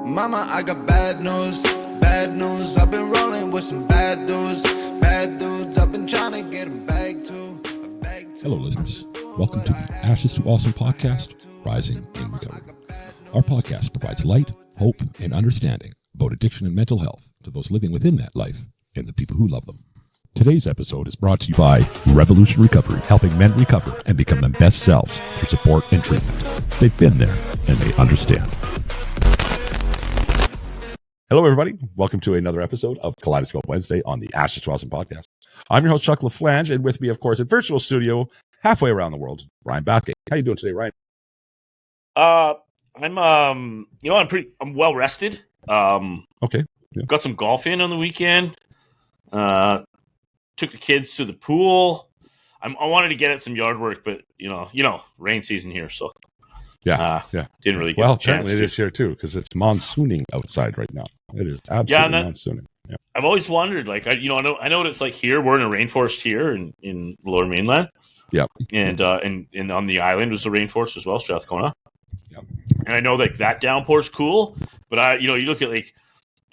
Mama, I got bad news, bad news. I've been rolling with some bad dudes, bad dudes. I've been trying to get a bag too. Hello, listeners. Welcome to the Ashes to Awesome podcast, Rising in Recovery. Our podcast provides light, hope, and understanding about addiction and mental health to those living within that life and the people who love them. Today's episode is brought to you by Revolution Recovery, helping men recover and become their best selves through support and treatment. They've been there and they understand. Hello, everybody. Welcome to another episode of Kaleidoscope Wednesday on the Ashes to Awesome podcast. I'm your host, Chuck LaFLange, and with me, of course, in virtual studio, halfway around the world, Ryan Bathgate. How you doing today, Ryan? I'm well rested. Okay. Yeah. Got some golf in on the weekend. Took the kids to the pool. I wanted to get at some yard work, but you know, rain season here, so didn't really get well, a chance. apparently it is here too, because it's monsooning outside right now. It is absolutely monsooning. Yeah. I've always wondered, like, I know what it's like here. We're in a rainforest here in Lower Mainland. Yeah, and on the island was the rainforest as well, Strathcona. Yeah, and I know like that downpour's cool, but you look at like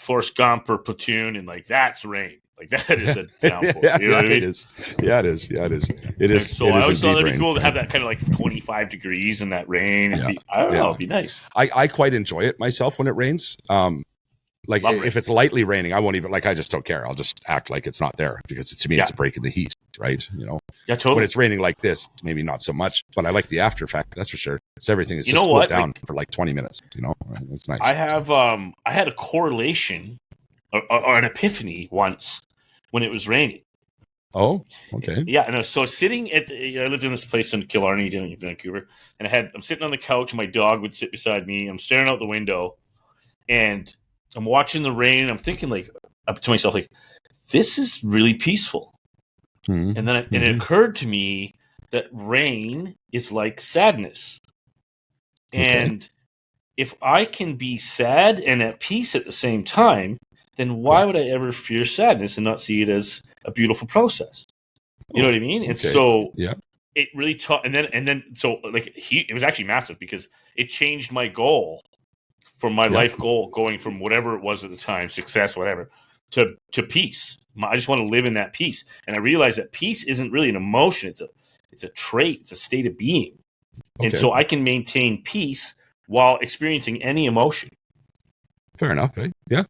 Forrest Gump or Platoon, and like that's rain. Like that is a downpour. You know what I mean? It is. Yeah, it is. Yeah, it is. It is. So I always thought it'd be cool to have that kind of like 25 degrees in that rain. I don't know, it'd be nice. I quite enjoy it myself when it rains. Like if it's lightly raining, I won't even I just don't care. I'll just act like it's not there because to me it's a break in the heat, right? You know. Yeah, totally. When it's raining like this, maybe not so much, but I like the after effect. That's for sure. It's everything is just cooled down for like 20 minutes. You know, it's nice. I had a correlation or an epiphany once when it was raining. Oh, okay. Yeah, and so sitting I lived in this place in Killarney, in Vancouver, and I'm sitting on the couch, and my dog would sit beside me. I'm staring out the window, and I'm watching the rain, and I'm thinking like up to myself, like, this is really peaceful. Mm-hmm. And then it occurred to me that rain is like sadness. And if I can be sad and at peace at the same time, then why would I ever fear sadness and not see it as a beautiful process? You know what I mean? And so it really taught, and then so like it was actually massive because it changed my goal from my life goal, going from whatever it was at the time, success, whatever, to peace. I just want to live in that peace. And I realized that peace isn't really an emotion. It's a trait. It's a state of being. Okay. And so I can maintain peace while experiencing any emotion. Fair enough. Eh? Yeah.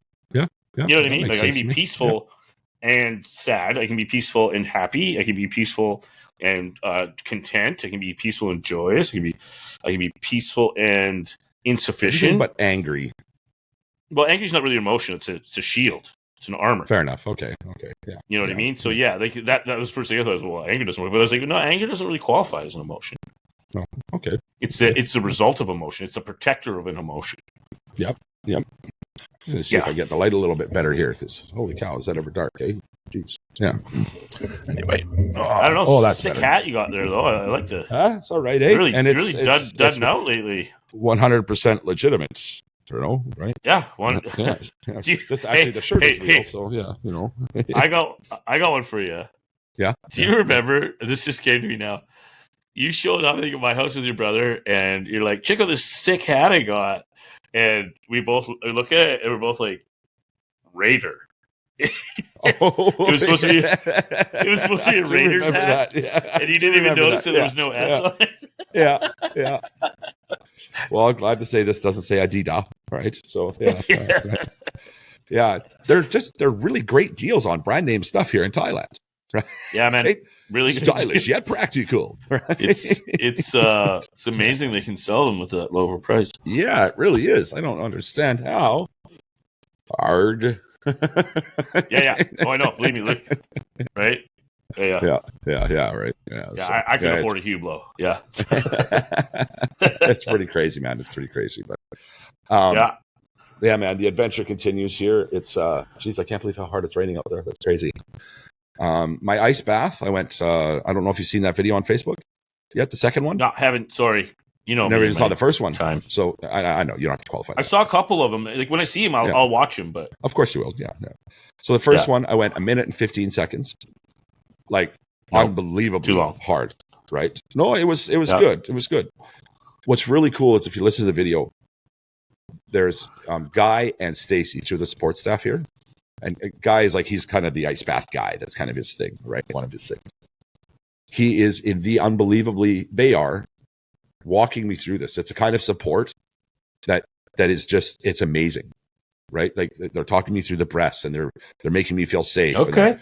You know what I mean? Like I can be peaceful and sad. I can be peaceful and happy. I can be peaceful and content. I can be peaceful and joyous. I can be peaceful and insufficient. But angry. Well, angry is not really an emotion. It's a shield. It's an armor. Fair enough. Okay. Yeah. You know what I mean? So like that was the first thing I thought. Well, anger doesn't work. But I was like, no, anger doesn't really qualify as an emotion. Oh, okay. It's a result of emotion. It's a protector of an emotion. Yep. Let's see if I get the light a little bit better here, because holy cow, is that ever dark? Eh? Jeez. Yeah. Anyway, I don't know. Oh, that's sick better. hat you got there, though. I like the. It's all right, eh? Really, it's really done out lately. 100% legitimate. You know, right? Yeah, That's actually the shirt is real. So yeah, you know. I got one for you. Yeah. Do you remember? This just came to me now. You showed up, I think, at my house with your brother, and you're like, "Check out this sick hat I got." And we both look at it, and we're both like, Raider. It was supposed to be a Raiders hat, and you didn't even notice that there was no S on it. Yeah. Well, I'm glad to say this doesn't say Adidas, right? So right. Yeah, they're really great deals on brand name stuff here in Thailand. Right? Yeah, man, really stylish yet practical. Right? It's amazing they can sell them with that lower price. Yeah, it really is. I don't understand how. Hard. Yeah. Oh, I know. Believe me, look. Right? Yeah. Right. Yeah. Yeah, I can afford a Hublot. Yeah. It's pretty crazy, man. It's pretty crazy, but yeah, man. The adventure continues here. It's geez, I can't believe how hard it's raining out there. That's crazy. My ice bath. I went. I don't know if you've seen that video on Facebook yet. The second one. No, haven't. Sorry. You know, never even saw the first one. Time. So I know you don't have to qualify. I saw a couple of them. Like when I see them, I'll watch them. But of course you will. Yeah. So the first one, I went 1 minute and 15 seconds. Like unbelievably hard. Right? No, it was good. It was good. What's really cool is if you listen to the video, there's Guy and Stacy, two of the support staff here. And Guy is like, he's kind of the ice bath guy. That's kind of his thing, right? One of his things. He is in the unbelievably, they are walking me through this. It's a kind of support that is just, it's amazing, right? Like they're talking me through the breaths, and they're making me feel safe. Okay.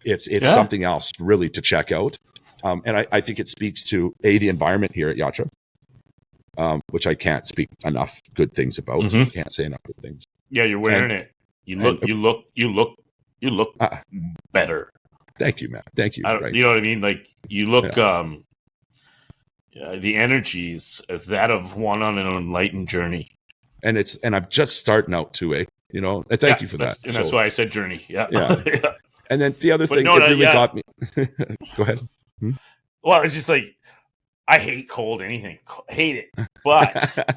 It's something else really to check out. And I think it speaks to the environment here at Yatra, which I can't speak enough good things about. Mm-hmm. Can't say enough good things. Yeah, you're wearing it. You look better. Thank you, man. Thank you. Right. You know what I mean? Like you look. The energy is that of one on an enlightened journey. And I'm just starting out too, you know. And thank you for that. And that's why I said journey. Yeah. Yeah. And then the other thing that really got me. Go ahead. Well, it's just like, I hate cold anything. Hate it. But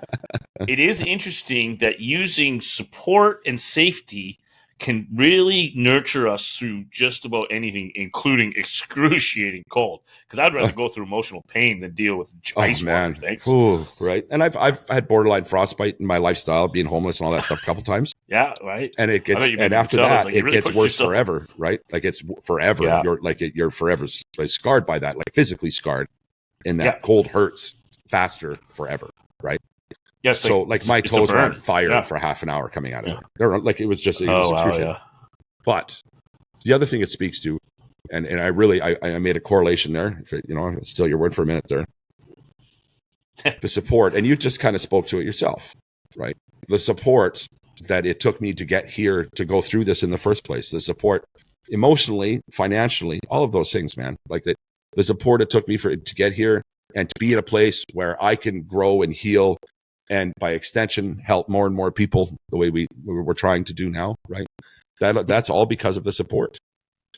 it is interesting that using support and safety can really nurture us through just about anything, including excruciating cold. Because I'd rather go through emotional pain than deal with ice water. Thanks. Ooh, right. And I've had borderline frostbite in my lifestyle, being homeless and all that stuff a couple times. Yeah, right. And it gets, and after that, like, it really gets worse forever, right? Like it's forever. Yeah. You're forever scarred by that, like physically scarred. And that cold hurts faster forever, right? Yes. So like my toes were on fire for half an hour coming out of it. Like it was just, But the other thing it speaks to, and I made a correlation there, if it, you know, steal your word for a minute there. The support, and you just kind of spoke to it yourself, right? The support that it took me to get here, to go through this in the first place, the support emotionally, financially, all of those things, man. Like the support it took me to get here and to be in a place where I can grow and heal, and by extension, help more and more people the way we're trying to do now, right? That's all because of the support,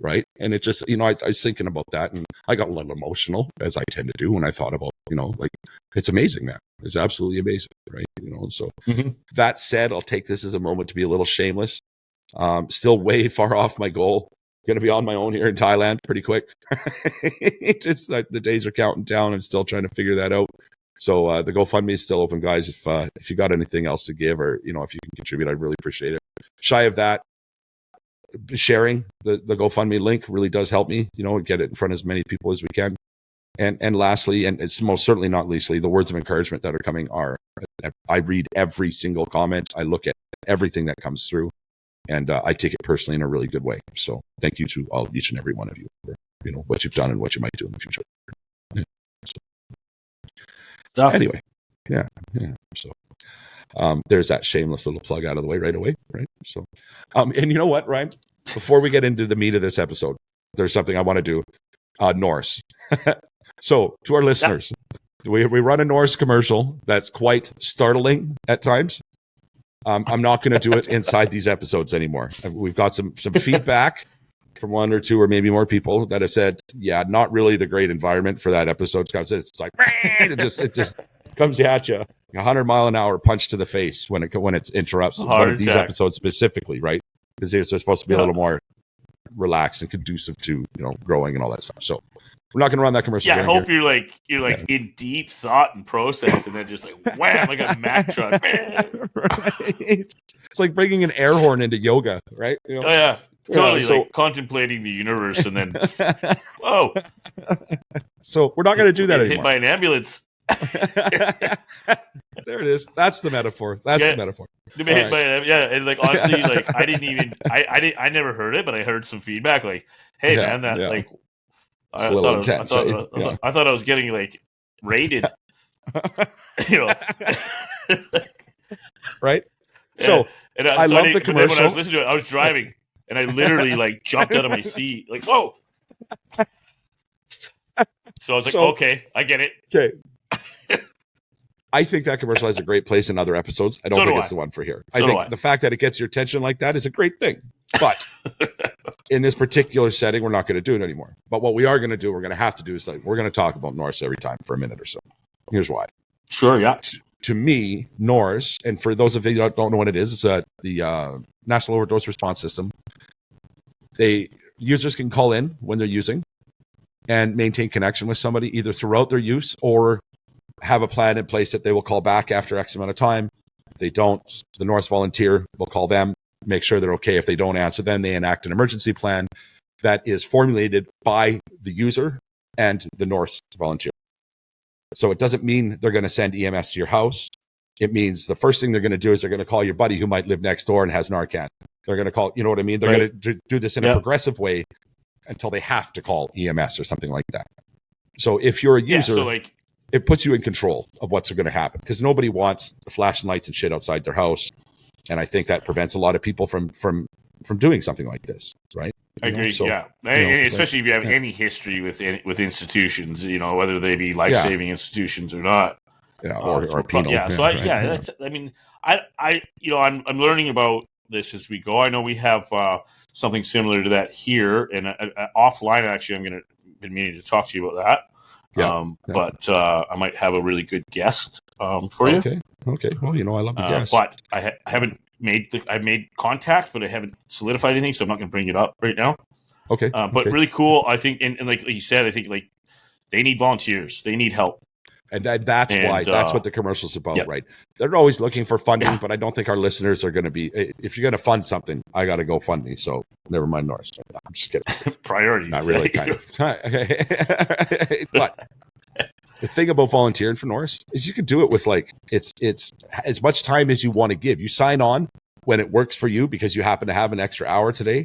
right? And it just, you know, I was thinking about that, and I got a little emotional, as I tend to do when I thought about, you know, like, it's amazing, man. It's absolutely amazing, right? You know, so that said, I'll take this as a moment to be a little shameless. Still way far off my goal. Going to be on my own here in Thailand pretty quick. It's like the days are counting down. I'm still trying to figure that out. So the GoFundMe is still open, guys. If you got anything else to give, or, you know, if you can contribute, I'd really appreciate it. Shy of that, sharing the GoFundMe link really does help me, you know, get it in front of as many people as we can. And lastly, and it's most certainly not leastly, the words of encouragement that are coming are, I read every single comment. I look at everything that comes through, and I take it personally in a really good way. So thank you to each and every one of you for, you know, what you've done and what you might do in the future. Yeah. So, anyway, yeah. So there's that shameless little plug out of the way right away, right? So, and you know what, Ryan? Before we get into the meat of this episode, there's something I want to do. Norse. So to our listeners, we run a Norse commercial that's quite startling at times. I'm not going to do it inside these episodes anymore. We've got some feedback from one or two or maybe more people that have said, yeah, not really the great environment for that episode. It's like, it just comes at you, 100-mile-an-hour punch to the face when it interrupts one of these episodes specifically, right? Because they're supposed to be a little more relaxed and conducive to, you know, growing and all that stuff. So we're not going to run that commercial. Yeah, I hope you're in deep thought and process, and then just like wham, like a Mack truck. Right. It's like bringing an air horn into yoga, right? You know? Oh yeah, totally. So, like contemplating the universe, and then whoa. So we're not going to do that anymore. Hit by an ambulance. There it is. That's the metaphor. That's the metaphor. To be hit by and like honestly, like I never heard it, but I heard some feedback. Like, hey man, that like. I thought I was getting like raided, you know. Right. So I love the commercial. When I was listening to it, I was driving, and I literally like jumped out of my seat, like whoa. So I was like, okay, I get it. Okay. I think that commercial has a great place in other episodes. I don't think it's the one for here. I think the fact that it gets your attention like that is a great thing. But in this particular setting, we're not going to do it anymore. But what we are going to do, we're going to have to do is like, we're going to talk about Norse every time for a minute or so. Here's why. Sure, yeah. To me, Norse, and for those of you that don't know what it is, it's the National Overdose Response System. Users can call in when they're using and maintain connection with somebody either throughout their use or have a plan in place that they will call back after X amount of time. they don't, the Norse volunteer will call them, make sure they're okay. If they don't answer, then they enact an emergency plan that is formulated by the user and the Norse volunteer. So it doesn't mean they're going to send EMS to your house. It means the first thing they're going to do is they're going to call your buddy who might live next door and has Narcan. They're going to call, you know what I mean? They're going to do this in a progressive way until they have to call EMS or something like that. So if you're a user, it puts you in control of what's going to happen, because nobody wants the flashing lights and shit outside their house. And I think that prevents a lot of people from doing something like this, right? I agree. So, especially if you have any history with institutions, whether they be life-saving institutions or not. Yeah, or penal. I'm learning about this as we go. I know we have something similar to that here, and offline. Actually, been meaning to talk to you about that. But I might have a really good guest for you. Okay. Well, I love the guest. But I haven't I've made contact, but I haven't solidified anything, so I'm not going to bring it up right now. Okay. But really cool. I think, and like you said, I think they need volunteers. They need help. And that's what the commercial's about, right? They're always looking for funding, but I don't think our listeners are going to be, if you're going to fund something, I got to go fund me. So never mind Norse. I'm just kidding. Priorities. Not really, kind of. But the thing about volunteering for Norse is you can do it with it's as much time as you want to give. You sign on when it works for you because you happen to have an extra hour today.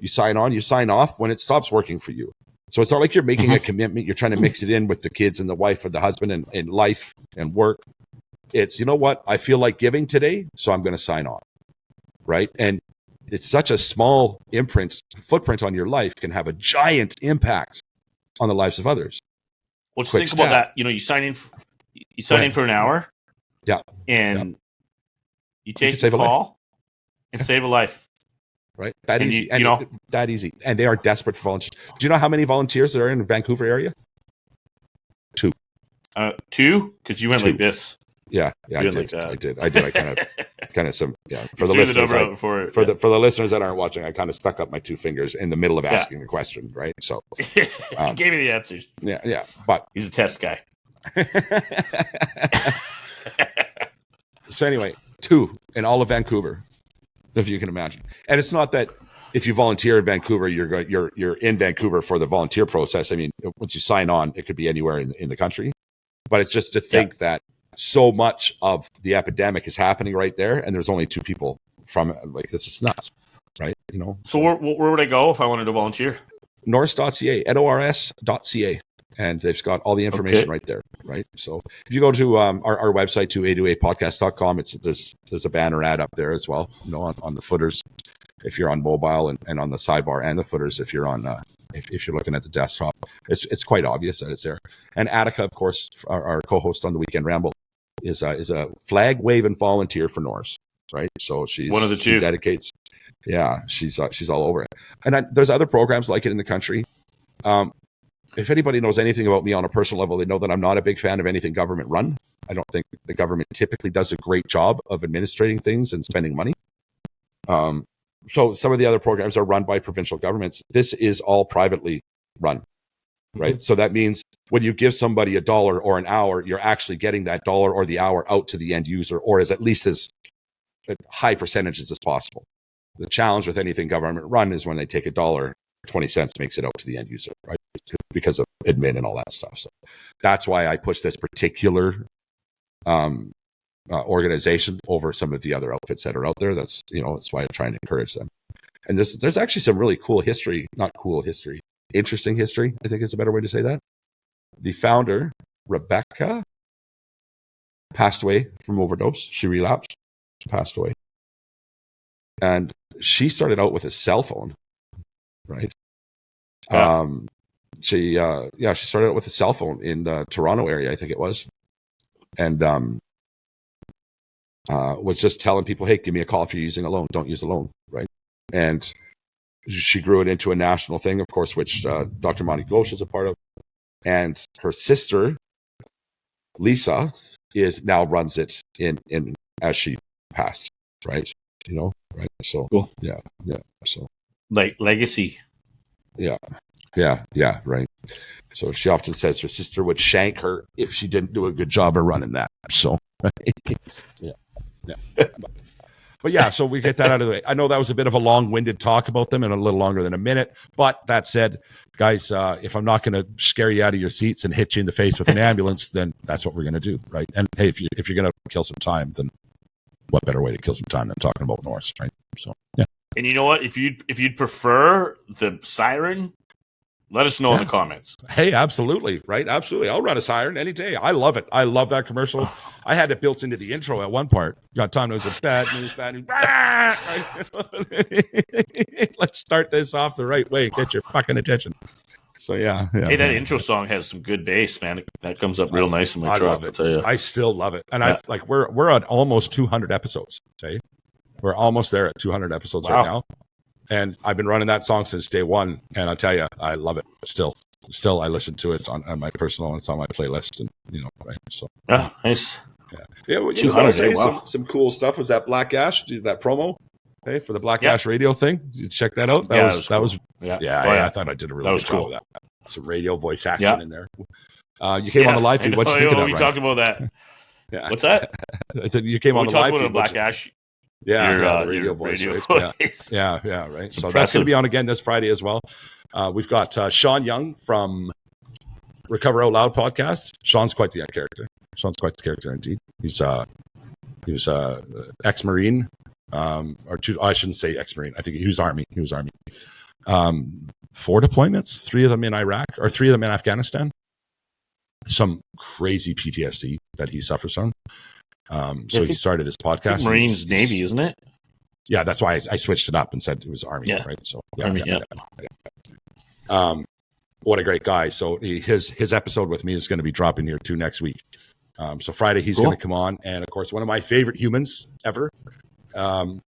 You sign on, you sign off when it stops working for you. So it's not like you're making a commitment. You're trying to mix it in with the kids and the wife or the husband and life and work. It's, you know what? I feel like giving today, so I'm going to sign on, right? And it's such a small footprint on your life can have a giant impact on the lives of others. Well, just think about that. You sign in for an hour. Yeah. And you take the call and save a life. Right? That easy. That easy. And they are desperate for volunteers. Do you know how many volunteers there are in the Vancouver area? 2. 2? Because you went like this. Yeah, I did. I did. I kind of some. Yeah, for the listeners, for the listeners that aren't watching, I kind of stuck up my 2 fingers in the middle of asking the question. Right. So he gave me the answers. Yeah. But he's a test guy. So anyway, 2 in all of Vancouver, if you can imagine. And it's not that if you volunteer in Vancouver, you're in Vancouver for the volunteer process. I mean, once you sign on, it could be anywhere in the country. But it's just to think that so much of the epidemic is happening right there, and there's only 2 people from it. Like, this is nuts, right? So where would I go if I wanted to volunteer? Norse.ca, NORS.ca. And they've got all the information right there, right? So if you go to our website, to a2apodcast.com, there's a banner ad up there as well, on the footers, if you're on mobile, and on the sidebar and the footers if you're on if you're looking at the desktop. It's quite obvious that it's there. And Attica, of course, our co-host on the Weekend Ramble, is a flag waving volunteer for Norse, right? So she's one of the 2. She dedicates. Yeah, she's all over it. And there's other programs like it in the country. If anybody knows anything about me on a personal level, they know that I'm not a big fan of anything government run. I don't think the government typically does a great job of administrating things and spending money. So some of the other programs are run by provincial governments. This is all privately run, right? So that means when you give somebody $1 or an hour, you're actually getting that $1 or the hour out to the end user, or as at least as high percentages as possible. The challenge with anything government run is when they take $1, 20 cents makes it out to the end user, right? Because of admin and all that stuff. So that's why I push this particular organization over some of the other outfits that are out there. That's why I try and encourage them. And there's actually some really interesting history, I think is a better way to say that. The founder, Rebecca, passed away from overdose. She relapsed, passed away. And she started out with a cell phone, right? She started out with a cell phone in the Toronto area, I think it was. And was just telling people, hey, give me a call if you're using a loan. Don't use a loan, right? And she grew it into a national thing, of course, which Dr. Monty Ghosh is a part of. And her sister, Lisa, now runs it in as she passed, right? Right? So, cool. Yeah. So, like legacy. Yeah, right. So she often says her sister would shank her if she didn't do a good job of running that. So, right? Yeah. Yeah. But yeah, so we get that out of the way. I know that was a bit of a long-winded talk about them and a little longer than a minute. But that said, guys, if I'm not going to scare you out of your seats and hit you in the face with an ambulance, then that's what we're going to do, right? And hey, if you're going to kill some time, then what better way to kill some time than talking about Norse, right? So yeah. And you know what? If you'd prefer the siren, let us know in the comments. Hey, absolutely, right? Absolutely. I'll run a siren any day. I love it. I love that commercial. I had it built into the intro at one part. Got time. It was a bad news. Let's start this off the right way. Get your fucking attention. So yeah. Hey, that intro song has some good bass, man. That comes up real nice in my truck. Love it. I'll tell you. I still love it. And we're on almost 200 episodes. Okay, we're almost there at 200 episodes right now. And I've been running that song since day one, and I'll tell you, I love it. Still, I listen to it on my personal, and it's on my playlist, and right. So nice. Yeah. Well, you know, say some cool stuff. Was that Black Ash? Do that promo, for the Black Ash radio thing? Did you check that out? That was cool. I thought I did a really good job of that. Some radio voice action in there. You came on the live feed. What you think of that? We talked about that. Yeah. What's that? I said you came on the live feed. Black Ash. Yeah, radio voice. Right? Yeah, right. It's so impressive. That's going to be on again this Friday as well. We've got Sean Young from Recover Out Loud podcast. Sean's quite the character. Sean's quite the character indeed. He was ex-Marine, I shouldn't say ex-Marine. I think he was Army. 4 deployments, 3 of them in Iraq, or 3 of them in Afghanistan. Some crazy PTSD that he suffers from. So he started his podcast. Marines, Navy, isn't it? Yeah, that's why I switched it up and said it was Army, right? So Army. What a great guy. So his episode with me is going to be dropping here too next week. So Friday he's going to come on, and of course one of my favorite humans ever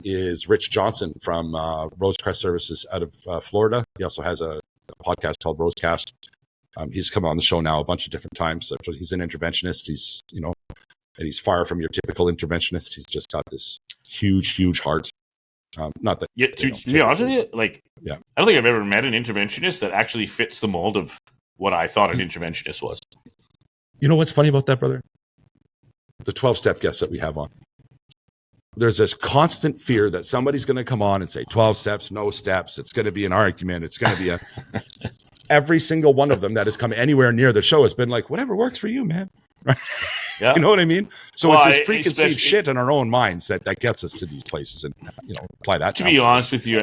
is Rich Johnson from Rosecrest Services out of Florida. He also has a podcast called Rosecast. He's come on the show now a bunch of different times. So he's an interventionist. He's and he's far from your typical interventionist. He's just got this huge heart. Not that. Yeah, to be honest with you, I don't think I've ever met an interventionist that actually fits the mold of what I thought an interventionist was. You know what's funny about that, brother? The 12-step guests that we have on. There's this constant fear that somebody's going to come on and say 12 steps, no steps. It's going to be an argument. It's going to be every single one of them that has come anywhere near the show has been like, whatever works for you, man. Yeah. You know what I mean? So it's this preconceived shit in our own minds that gets us to these places, and apply that. To be honest with you,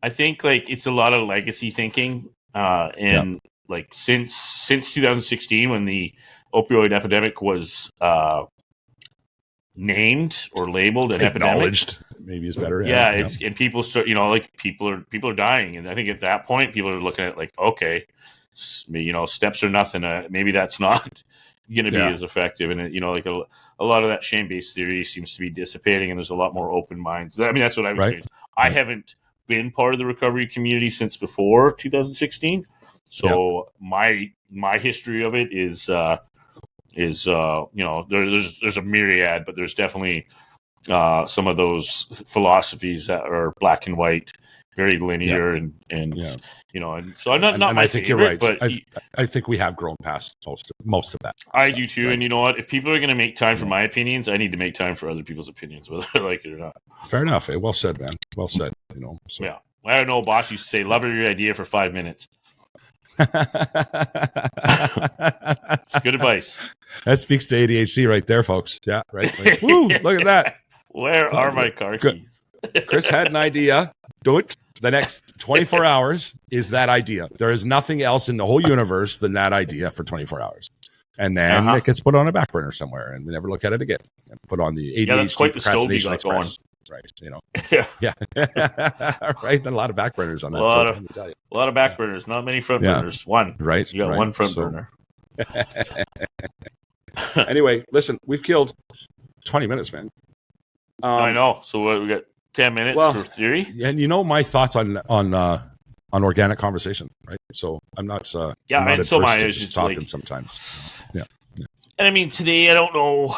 I think it's a lot of legacy thinking, and since 2016 when the opioid epidemic was named or labeled an epidemic, maybe is better. And people start, people are dying, and I think at that point people are looking at okay, steps are nothing. Maybe that's not going to be as effective, and a lot of that shame-based theory seems to be dissipating, and there's a lot more open minds. I mean, that's what I was saying. I haven't been part of the recovery community since before 2016, so my history of it is there's a myriad, but there's definitely some of those philosophies that are black and white, very linear, and so I'm not my I think favorite, you're right. But I think we have grown past most of that. I do too, right? And you know what? If people are going to make time for my opinions, I need to make time for other people's opinions, whether I like it or not. Fair enough. Well said, man. Well said. So. Yeah. I don't know. Boss used to say, "Love your idea for 5 minutes." Good advice. That speaks to ADHD right there, folks. Yeah, right. Woo! Look at that. Where are my car keys? Chris had an idea. Do it. The next 24 hours is that idea. There is nothing else in the whole universe than that idea for 24 hours. And then it gets put on a back burner somewhere, and we never look at it again. And put on the ADHD that's quite the Procrastination Express. Right, Yeah. Right, then a lot of back burners on that. A lot of back burners, not many front burners. One. Right. You got one front burner. Anyway, listen, we've killed 20 minutes, man. I know. So we got 10 minutes for theory. And my thoughts on organic conversation, right? So I'm not I'm not so my is just talking sometimes. Yeah. And I mean, today I don't know.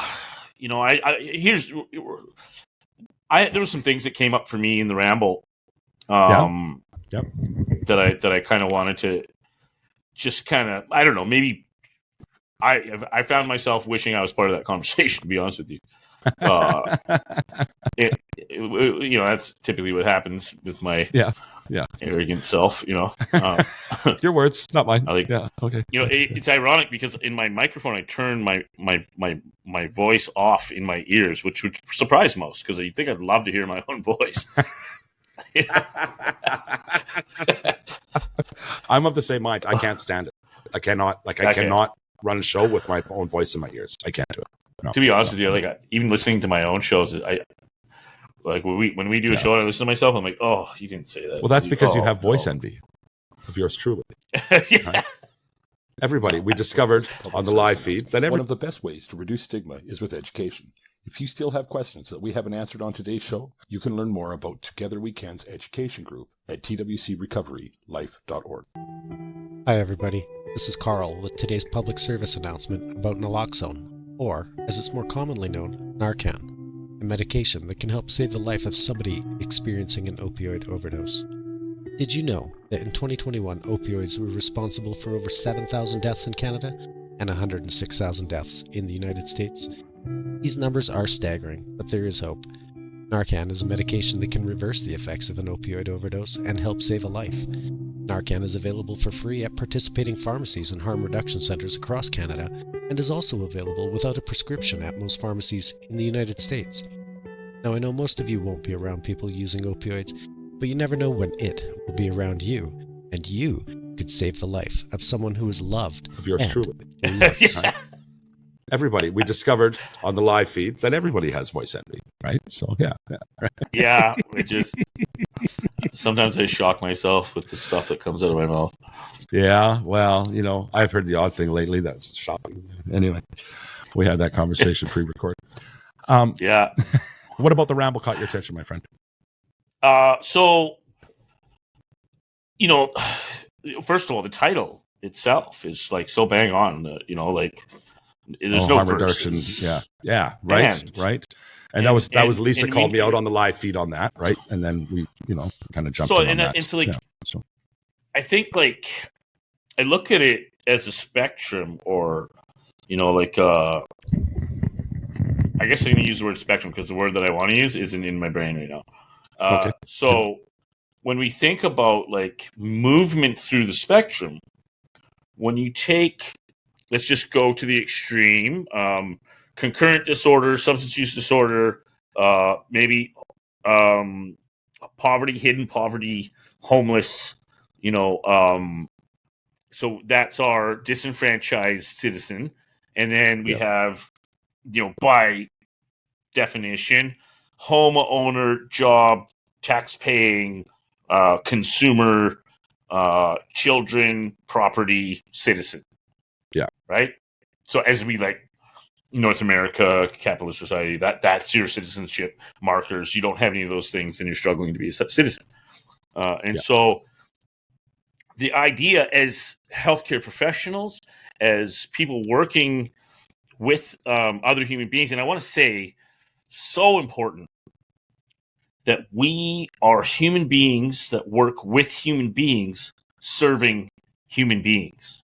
There were some things that came up for me in the ramble, that I kind of wanted to just kind of, maybe I found myself wishing I was part of that conversation, to be honest with you. That's typically what happens with my arrogant self. Your words, not mine. Okay. It's ironic because in my microphone, I turn my voice off in my ears, which would surprise most because you think I'd love to hear my own voice. I'm of the same mind. I can't stand it. I cannot. I cannot run a show with my own voice in my ears. I can't do it. No, to be honest with you, even listening to my own shows, when we do a show and I listen to myself, I'm like, oh, you didn't say that. Well, that's because you have voice envy of yours truly. Right? Everybody, we discovered on the live feed that one of the best ways to reduce stigma is with education. If you still have questions that we haven't answered on today's show, you can learn more about Together We Can's education group at twcrecoverylife.org. Hi everybody, this is Carl with today's public service announcement about naloxone, or, as it's more commonly known, Narcan, a medication that can help save the life of somebody experiencing an opioid overdose. Did you know that in 2021 opioids were responsible for over 7,000 deaths in Canada and 106,000 deaths in the United States? These numbers are staggering, but there is hope. Narcan is a medication that can reverse the effects of an opioid overdose and help save a life. Narcan is available for free at participating pharmacies and harm reduction centers across Canada and is also available without a prescription at most pharmacies in the United States. Now, I know most of you won't be around people using opioids, but you never know when it will be around you, and you could save the life of someone who is loved. Of yours truly. Right? Everybody, we discovered on the live feed that everybody has voice envy, right? So, right. Yeah, it just sometimes I shock myself with the stuff that comes out of my mouth. Yeah, well, I've heard the odd thing lately that's shocking. Anyway, we had that conversation pre-recorded. Yeah. What about the ramble caught your attention, my friend? So, first of all, the title itself is like so bang on. There's no harm reduction. Yeah, right. And that was Lisa called me out on the live feed on that, right? And then we, kind of jumped in on that. I think I look at it as a spectrum, or I guess I'm going to use the word spectrum because the word that I want to use isn't in my brain right now. Okay. So when we think about movement through the spectrum, when you take, let's just go to the extreme, concurrent disorder, substance use disorder, maybe poverty, hidden poverty, homeless, so that's our disenfranchised citizen. And then we have, by definition, homeowner, job, tax-paying, consumer, children, property, citizen. Yeah. Right? So as we North America, capitalist society, that's your citizenship markers. You don't have any of those things and you're struggling to be a citizen. So the idea as healthcare professionals, as people working with other human beings, and I want to say, so important that we are human beings that work with human beings serving human beings.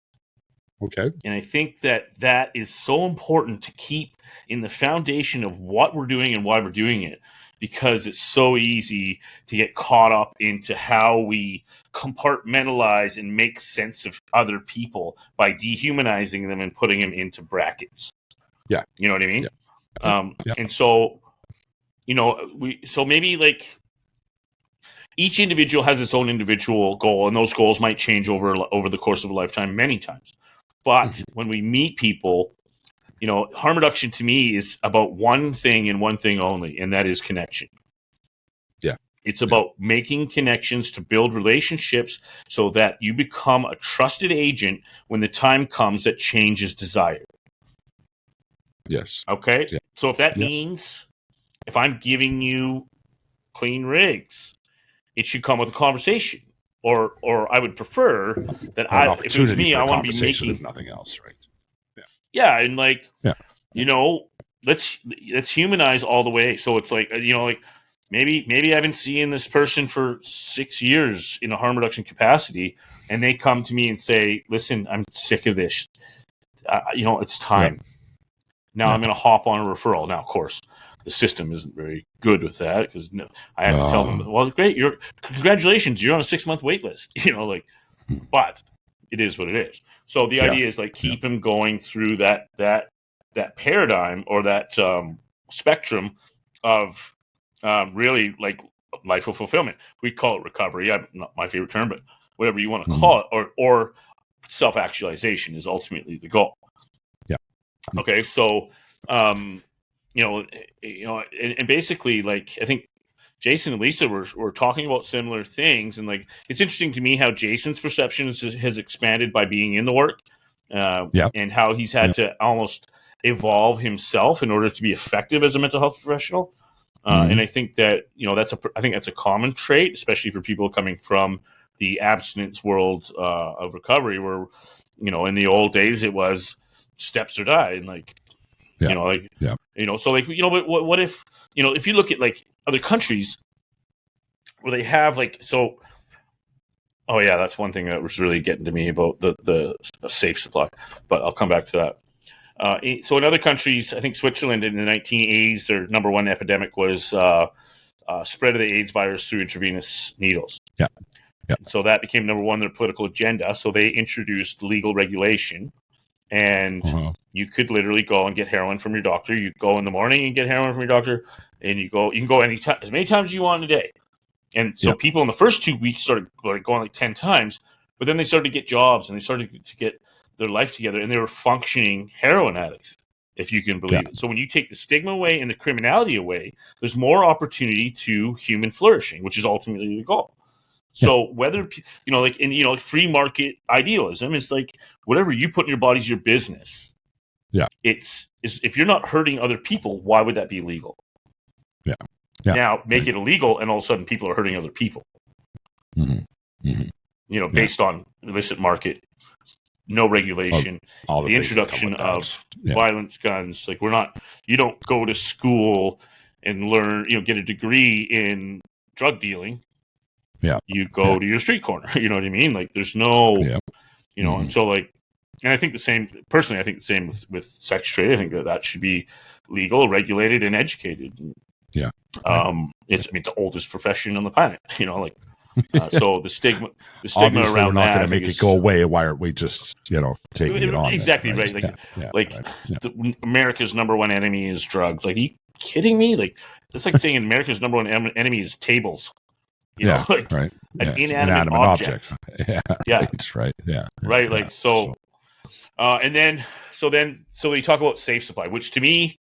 Okay. And I think that is so important to keep in the foundation of what we're doing and why we're doing it, because it's so easy to get caught up into how we compartmentalize and make sense of other people by dehumanizing them and putting them into brackets. Yeah. You know what I mean? Yeah. And so, so maybe each individual has its own individual goal, and those goals might change over the course of a lifetime many times. But when we meet people, harm reduction to me is about one thing and one thing only, and that is connection. Yeah. It's about making connections to build relationships so that you become a trusted agent when the time comes that change is desired. Yes. Okay? Yeah. So if that means if I'm giving you clean rigs, it should come with a conversation. Or I would prefer that if it was me, I want to be making, if nothing else, right? Yeah, and let's humanize all the way. So it's maybe I haven't seen this person for 6 years in a harm reduction capacity, and they come to me and say, "Listen, I'm sick of this. It's time. Now I'm going to hop on a referral." Now, of course, the system isn't very good with that because I have to tell them, well, great, congratulations, you're on a 6-month wait list. But it is what it is. So the idea is like keep them going through that paradigm or that spectrum of really like life of fulfillment. We call it recovery. Not my favorite term, but whatever you want to call it, or self-actualization is ultimately the goal. Yeah. Okay. So, and basically, like I think Jason and Lisa were talking about similar things, and like it's interesting to me how Jason's perception has expanded by being in the work, and how he's had to almost evolve himself in order to be effective as a mental health professional. And I think that that's a common trait, especially for people coming from the abstinence world of recovery, where in the old days it was steps or die, and like so like what if if you look at like other countries where they have like that's one thing that was really getting to me about the safe supply, but I'll come back to that. So in other countries, I think Switzerland in the 1980s, their number one epidemic was spread of the AIDS virus through intravenous needles. Yeah. So that became number one on their political agenda. So they introduced legal regulation, and you could literally go and get heroin from your doctor. You go in the morning and get heroin from your doctor, and you can go anytime, as many times as you want in a day. And so people in the first 2 weeks started going like 10 times, but then they started to get jobs and they started to get their life together, and they were functioning heroin addicts, if you can believe it. So when you take the stigma away and the criminality away, there's more opportunity to human flourishing, which is ultimately the goal. So whether free market idealism is like whatever you put in your body is your business. Yeah, it's if you're not hurting other people, why would that be illegal? Yeah. Now make it illegal, and all of a sudden people are hurting other people. Based on illicit market. No regulation, all the introduction of violence, guns. Like you don't go to school and learn, get a degree in drug dealing. Yeah. You go to your street corner. You know what I mean? Like there's no, and so like, and I think the same, personally, I think the same with sex trade. I think that should be legal, regulated, and educated. Yeah. It's the oldest profession on the planet, so the stigma Obviously, around we're not going to that make it go away. Why aren't we just, taking it on? Exactly then, right. America's number one enemy is drugs. Like, are you kidding me? Like, it's like saying America's number one enemy is tables. Right. An inanimate object. That's right. Yeah. Right. Like so then we talk about safe supply, which to me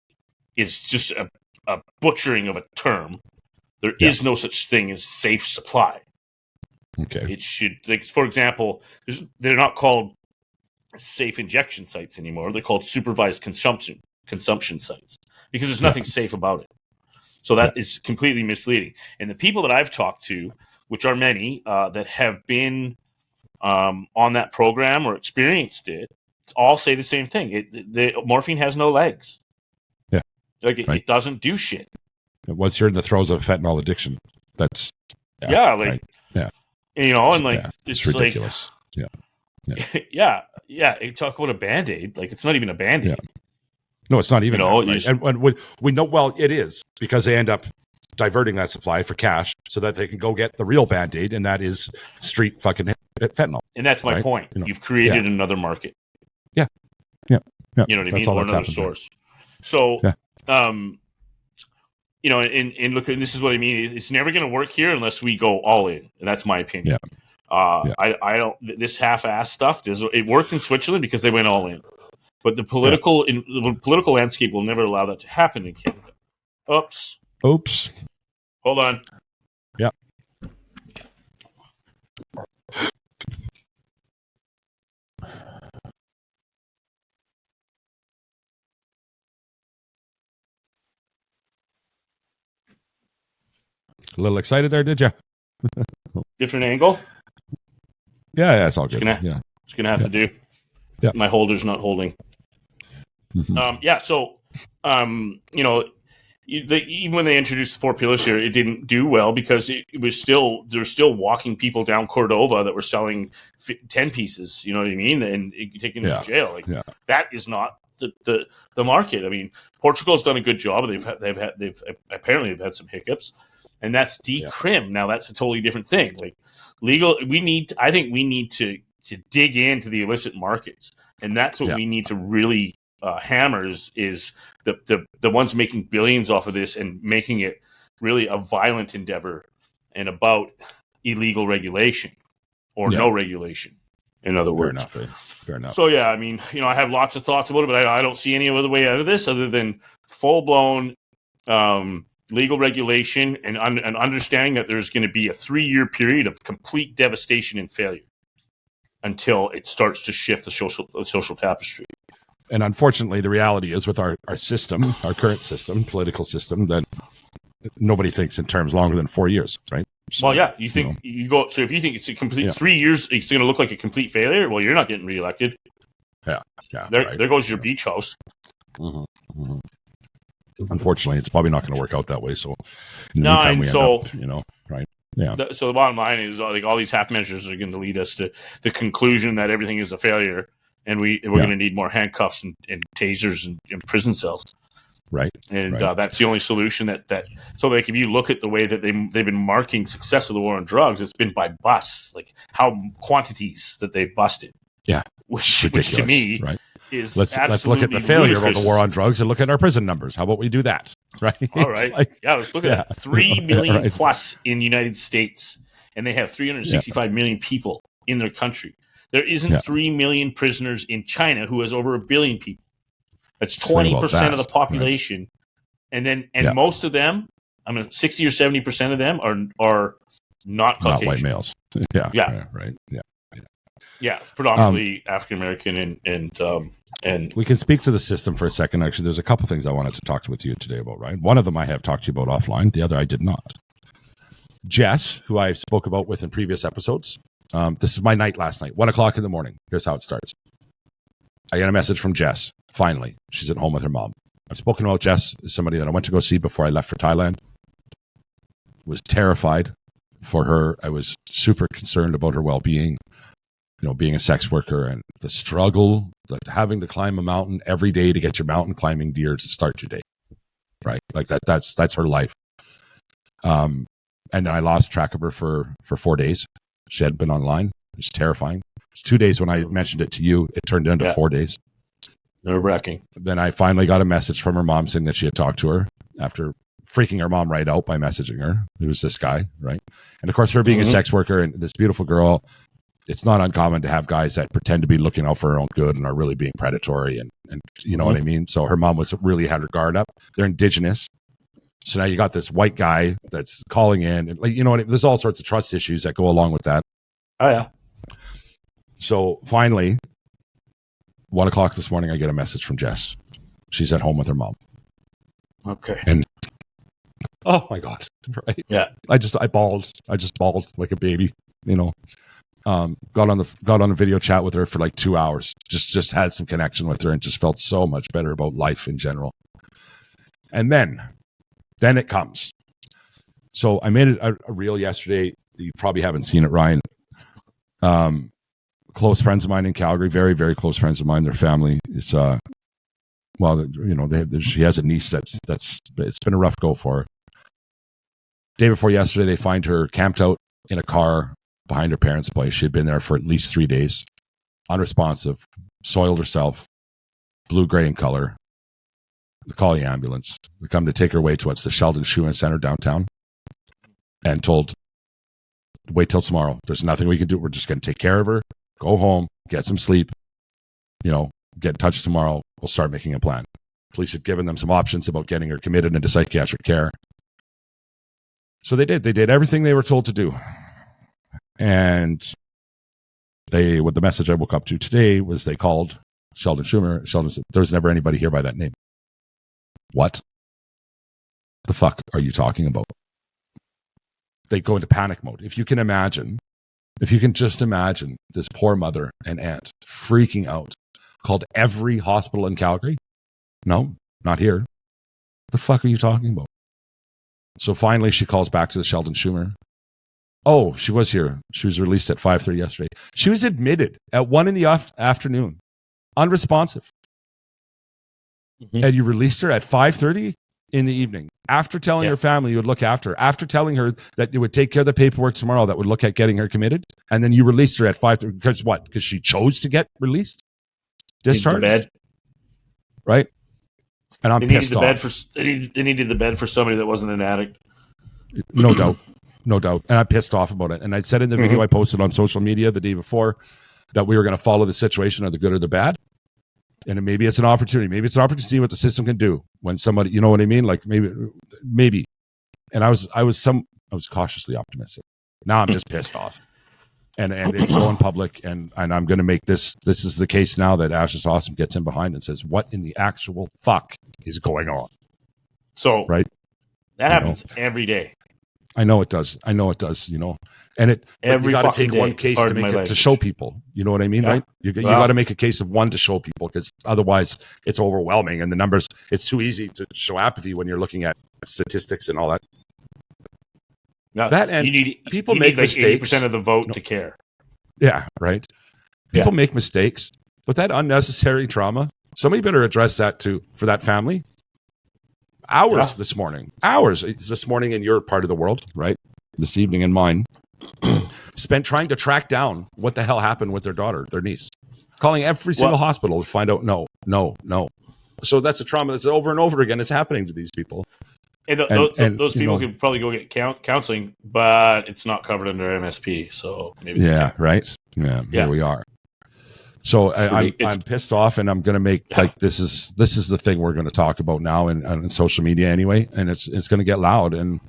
is just a butchering of a term. There is no such thing as safe supply. Okay. It should, like, for example, they're not called safe injection sites anymore. They're called supervised consumption sites because there's nothing safe about it. So that is completely misleading. And the people that I've talked to, which are many, that have been on that program or experienced it, all say the same thing. The morphine has no legs. Yeah. Like it doesn't do shit. Once you're in the throes of fentanyl addiction, that's and it's ridiculous. Like, you talk about a Band-Aid, like it's not even a Band-Aid. No, it's not even. And we know, well, it is because they end up diverting that supply for cash so that they can go get the real Band-Aid, and that is street fucking fentanyl. And that's my point. You've created another market. Yeah. You know what I mean? Or another source. So, and look, and this is what I mean. It's never going to work here unless we go all in, and that's my opinion. I don't. This half-ass stuff. It worked in Switzerland because they went all in, but the political landscape will never allow that to happen in Canada. Oops. Hold on. Yeah. A little excited there, did you? Different angle? Yeah, it's all good. It's gonna have to do. Yeah. My holder's not holding. Even when they introduced the 4 pillars here, it didn't do well because there were still walking people down Cordova that were selling 10 pieces. You know what I mean? And taking them to jail. That is not the market. I mean, Portugal's done a good job. They've apparently had some hiccups, and that's decrim. Yeah. Now that's a totally different thing. Like legal, I think we need to dig into the illicit markets, and that's what we need to really hammer is the ones making billions off of this and making it really a violent endeavor and about illegal regulation or no regulation. In other words, fair enough. So I mean, I have lots of thoughts about it, but I don't see any other way out of this other than full blown legal regulation and understanding that there's going to be a 3-year period of complete devastation and failure until it starts to shift the social tapestry. And unfortunately, the reality is with our system, our current system, political system, that nobody thinks in terms longer than 4 years, right? So, well, yeah, you think you go. So if you think it's a complete 3 years, it's going to look like a complete failure. Well, you're not getting reelected. Yeah. There goes your beach house. Mm-hmm. Mm-hmm. Unfortunately, it's probably not going to work out that way. So, in the meantime, we end up, right? Yeah. So the bottom line is, like, all these half measures are going to lead us to the conclusion that everything is a failure, and we're going to need more handcuffs and tasers and prison cells. Right. And that's the only solution that so like if you look at the way that they've been marking success of the war on drugs, it's been by busts, like how quantities that they've busted. Yeah. Which to me is let's look at the failure ludicrous. Of the war on drugs and look at our prison numbers. How about we do that? Right. All right. Let's look at 3 million plus in the United States, and they have 365 million people in their country. There isn't 3 million prisoners in China, who has over 1 billion people. It's 20% of the population, and most of them, 60 or 70% of them are not Caucasian. Not white males. Yeah. Right. Yeah. Yeah, predominantly African American and we can speak to the system for a second. Actually, there's a couple things I wanted to talk with you today about. Right, one of them I have talked to you about offline. The other I did not. Jess, who I spoke about with in previous episodes. This is my night last night, 1:00 in the morning. Here's how it starts. I get a message from Jess. Finally, she's at home with her mom. I've spoken about Jess as somebody that I went to go see before I left for Thailand. Was terrified for her. I was super concerned about her well-being, being a sex worker and the struggle, like having to climb a mountain every day to get your mountain climbing gear to start your day, right? Like that's her life. And then I lost track of her for 4 days. She hadn't been online. It was terrifying. It was 2 days when I mentioned it to you. It turned into 4 days. Nerve-wracking. Then I finally got a message from her mom saying that she had talked to her after freaking her mom right out by messaging her. It was this guy, right? And of course, her being a sex worker and this beautiful girl, it's not uncommon to have guys that pretend to be looking out for her own good and are really being predatory and you know what I mean? So her mom really had her guard up. They're indigenous. So now you got this white guy that's calling in. And, there's all sorts of trust issues that go along with that. Oh, yeah. So finally, 1:00 this morning, I get a message from Jess. She's at home with her mom. Okay. And oh my God. Right. Yeah. I just bawled like a baby, got on the video chat with her for like 2 hours, just had some connection with her and just felt so much better about life in general. And then it comes. So I made a reel yesterday. You probably haven't seen it, Ryan. Close friends of mine in Calgary, very, very close friends of mine. Their family is, she has a niece that's it's been a rough go for her. Day before yesterday, they find her camped out in a car behind her parents' place. She had been there for at least 3 days, unresponsive, soiled herself, blue-gray in color. They call the ambulance. They come to take her away to the Sheldon Shoe Center downtown, and told, wait till tomorrow. There's nothing we can do. We're just going to take care of her. Go home, get some sleep, get in touch tomorrow. We'll start making a plan. Police had given them some options about getting her committed into psychiatric care. So they did. They did everything they were told to do. And what the message I woke up to today was they called Sheldon Schumer. Sheldon said, there was never anybody here by that name. What the fuck are you talking about? They go into panic mode. If you can just imagine this poor mother and aunt freaking out, called every hospital in Calgary. No, not here. What the fuck are you talking about? So finally she calls back to the Sheldon Schumer. Oh, she was here. She was released at 5:30 yesterday. She was admitted at 1 in the afternoon, unresponsive. and you released her at 5:30 in the evening after telling her family you would look after her, after telling her that you would take care of the paperwork tomorrow that would look at getting her committed, and then you released her at 5:30 because what? Because she chose to get released, discharged, right? And I'm pissed off. They needed the bed for somebody that wasn't an addict. No doubt. And I'm pissed off about it. And I said in the video I posted on social media the day before that we were going to follow the situation of the good or the bad. And maybe it's an opportunity. Maybe it's an opportunity to see what the system can do when somebody, you know what I mean? Like maybe. And I was cautiously optimistic. Now I'm just pissed off. And it's going public, and I'm going to make this is the case now that Ashes Awesome gets in behind and says, what in the actual fuck is going on? So right, that happens every day. I know it does. And you got to take one case to make it to show people. You know what I mean, right? You got to make a case of one to show people, because otherwise it's overwhelming, and the numbers. It's too easy to show apathy when you're looking at statistics and all that. No, people make like mistakes. 80% of the vote to care. Yeah, right. People make mistakes, but that unnecessary trauma, somebody better address that too for that family. Hours this morning in your part of the world, right? This evening in mine, spent trying to track down what the hell happened with their daughter, their niece, calling every single hospital to find out. No. So that's a trauma that's over and over again. It's happening to these people. And those people could probably go get counseling, but it's not covered under MSP. So maybe right. Yeah, here we are. So I'm pissed off, and I'm going to make this is the thing we're going to talk about now in social media anyway, and it's going to get loud, and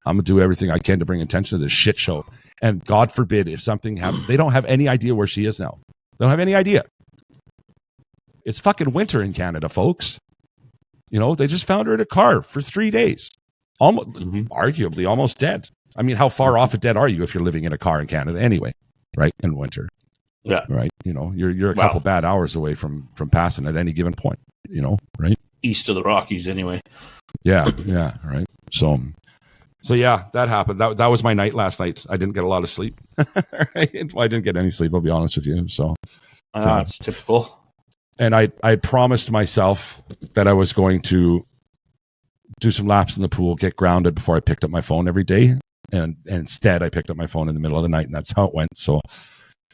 I'm going to do everything I can to bring attention to this shit show. And God forbid if something happens, they don't have any idea where she is now. They don't have any idea. It's fucking winter in Canada, folks. You know, they just found her in a car for 3 days, arguably almost dead. I mean, how far off of dead are you if you're living in a car in Canada anyway, right? In winter, right. You know, you're a couple bad hours away from passing at any given point. You know, right? East of the Rockies, anyway. Yeah, right. So yeah, that happened. That was my night last night. I didn't get a lot of sleep. I didn't get any sleep. I'll be honest with you. So it's typical. And I promised myself that I was going to do some laps in the pool, get grounded before I picked up my phone every day. And instead, I picked up my phone in the middle of the night, and that's how it went. So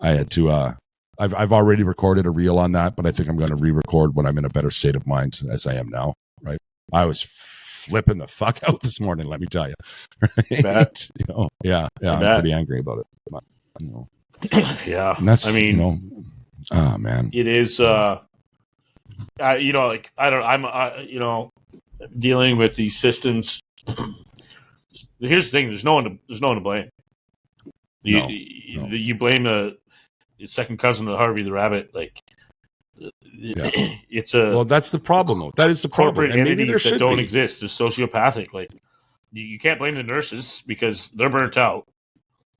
I had to. I've already recorded a reel on that, but I think I'm going to re-record when I'm in a better state of mind as I am now. Right? I was flipping the fuck out this morning. Let me tell you. Right? You know, yeah. I'm pretty angry about it. But, you know, yeah. And that's, oh man, it is. I'm dealing with these systems. Here's the thing: there's no one to blame. You blame a second cousin of Harvey the Rabbit. Like, that's the problem, though. That is the problem. Corporate entities that don't exist. It's sociopathic. Like, you can't blame the nurses because they're burnt out.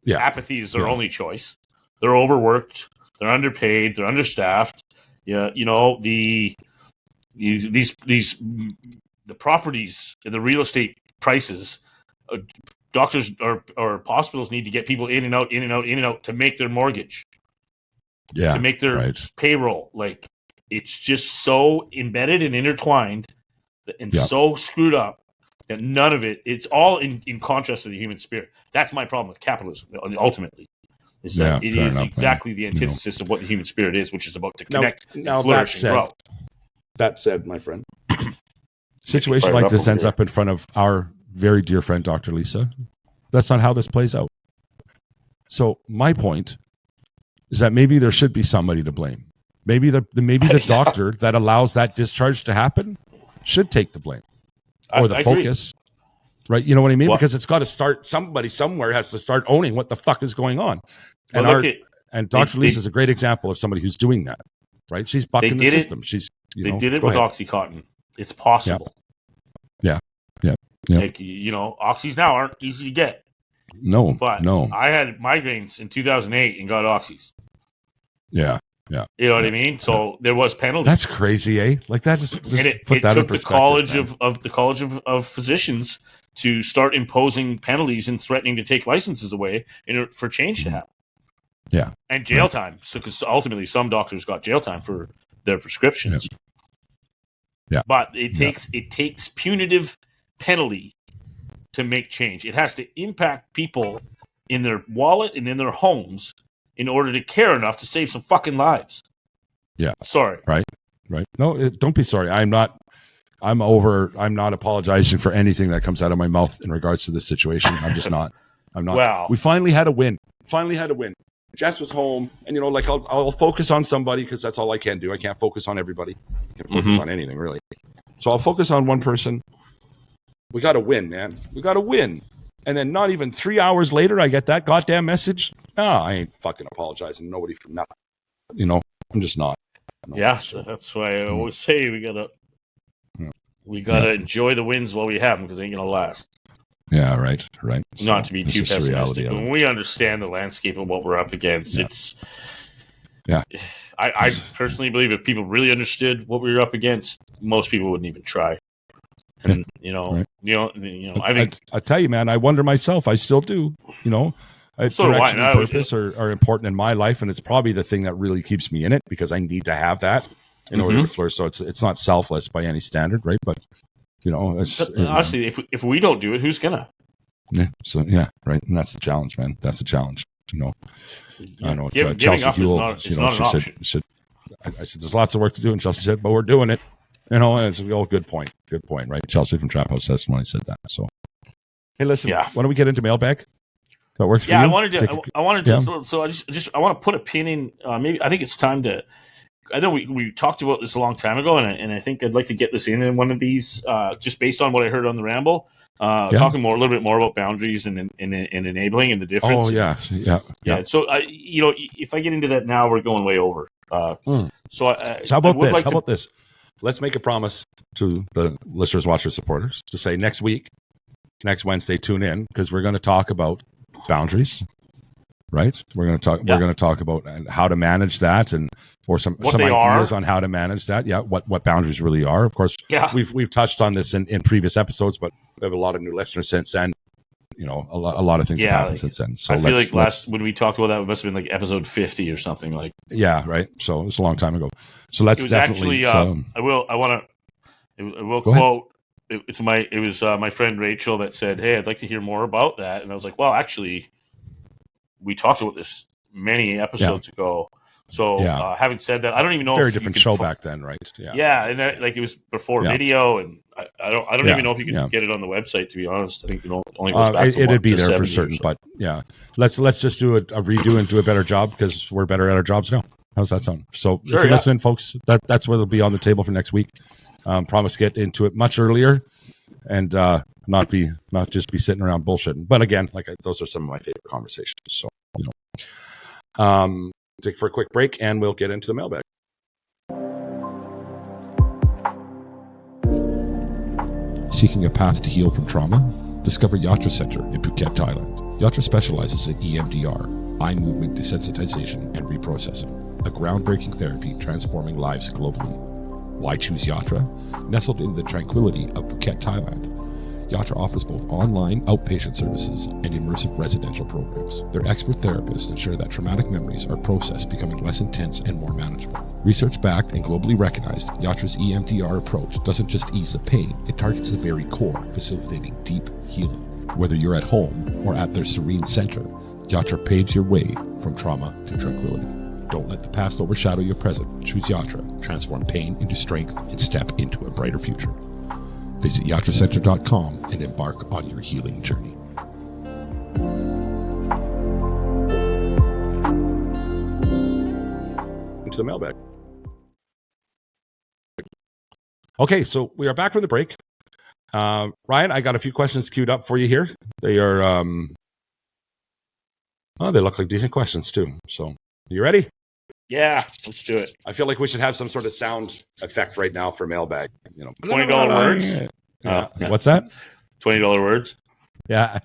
Yeah, apathy is their only choice. They're overworked. They're underpaid. They're understaffed. Yeah, you know, the properties and the real estate prices. Doctors or hospitals need to get people in and out to make their mortgage. Yeah, to make their payroll. Like, it's just so embedded and intertwined and so screwed up that none of it. It's all in contrast to the human spirit. That's my problem with capitalism. Ultimately. Is that it is exactly the antithesis of what the human spirit is, which is about to connect, flourish, and grow. That said, my friend, situation like this ends up in front of our very dear friend, Dr. Lisa. That's not how this plays out. So my point is that maybe there should be somebody to blame. Maybe the doctor that allows that discharge to happen should take the blame or the focus. Right, you know what I mean? Because it's got to start. Somebody somewhere has to start owning what the fuck is going on. And Dr. Lisa is a great example of somebody who's doing that. Right, she's bucking the system. They did it with OxyContin. It's possible. Yeah. Like, oxys now aren't easy to get. No. I had migraines in 2008 and got oxys. Yeah. You know what I mean? So there was penalty. That's crazy, eh? Like, that's just put that in perspective. The College of Physicians to start imposing penalties and threatening to take licenses away for change to happen. Yeah. And jail time. So, because ultimately some doctors got jail time for their prescriptions. Yeah. But it takes punitive penalty to make change. It has to impact people in their wallet and in their homes in order to care enough to save some fucking lives. Yeah. Sorry. Right. No, don't be sorry. I'm not apologizing for anything that comes out of my mouth in regards to this situation. I'm just not. I'm not. Wow. We finally had a win. Jess was home, and I'll focus on somebody because that's all I can do. I can't focus on everybody. I can't focus on anything really. So I'll focus on one person. We got to win, man. We got to win. And then not even 3 hours later, I get that goddamn message. No, I ain't fucking apologizing to nobody for nothing. I'm just not. Yeah, so that's why I always say we gotta enjoy the wins while we have them because they ain't gonna last. Yeah, right. Not to be too pessimistic, but when we understand the landscape of what we're up against, it's. Yeah. I personally believe if people really understood what we were up against, most people wouldn't even try. And I think I tell you, man, I wonder myself. I still do. Direction and purpose are important in my life, and it's probably the thing that really keeps me in it because I need to have that in order to flourish. So it's not selfless by any standard, right? But honestly, if we don't do it, who's gonna? Yeah. So right, and that's the challenge, man. That's the challenge. I know Chelsea Huel. She said, I said, there's lots of work to do, and Chelsea said, but we're doing it. And it's a good point, right? Chelsea from Trap House Testimony said that. So, hey, listen, why don't we get into mailbag? That works for you? I wanted to. So I want to put a pin in. Maybe I think it's time to. I know we talked about this a long time ago, and I think I'd like to get this in one of these, just based on what I heard on the ramble. Talking a little bit more about boundaries and enabling and the difference. Oh yeah. So if I get into that now, we're going way over. So how about this? Let's make a promise to the listeners, watchers, supporters to say next Wednesday, tune in because we're going to talk about boundaries, right? We're going to talk about how to manage that or some ideas on how to manage that. Yeah, what boundaries really are. Of course, we've touched on this in previous episodes, but we have a lot of new listeners since then. A lot of things have happened since then. So I feel like when we talked about that, it must have been like episode 50 or something like. Yeah, right. So it's a long time ago. So let's definitely. I will quote. It was my friend Rachel that said, "Hey, I'd like to hear more about that," and I was like, "Well, actually, we talked about this many episodes ago." So, having said that, I don't even know. Very different show back then, right? Yeah. Yeah, and that, it was before video, and I don't even know if you can get it on the website. To be honest, I think it only goes back to it'd be there for certain. But let's just do a redo and do a better job because we're better at our jobs now. How's that sound? So if you're listening, folks, that's what will be on the table for next week. Promise get into it much earlier and not just be sitting around bullshitting. But again, those are some of my favorite conversations. So take for a quick break and we'll get into the mailbag. Seeking a path to heal from trauma? Discover Yatra Center in Phuket, Thailand. Yatra specializes in EMDR, eye movement desensitization and reprocessing, a groundbreaking therapy transforming lives globally. Why choose Yatra? Nestled in the tranquility of Phuket, Thailand, Yatra offers both online outpatient services and immersive residential programs. Their expert therapists ensure that traumatic memories are processed, becoming less intense and more manageable. Research-backed and globally recognized, Yatra's EMDR approach doesn't just ease the pain, it targets the very core, facilitating deep healing. Whether you're at home or at their serene center, Yatra paves your way from trauma to tranquility. Don't let the past overshadow your present. Choose Yatra. Transform pain into strength and step into a brighter future. Visit yatracenter.com and embark on your healing journey. Into the mailbag. Okay, so we are back from the break. Ryan, I got a few questions queued up for you here. They are, they look like decent questions too. So, you ready? Yeah, let's do it. I feel like we should have some sort of sound effect right now for mailbag. $20 words. What's that? $20 words. Yeah,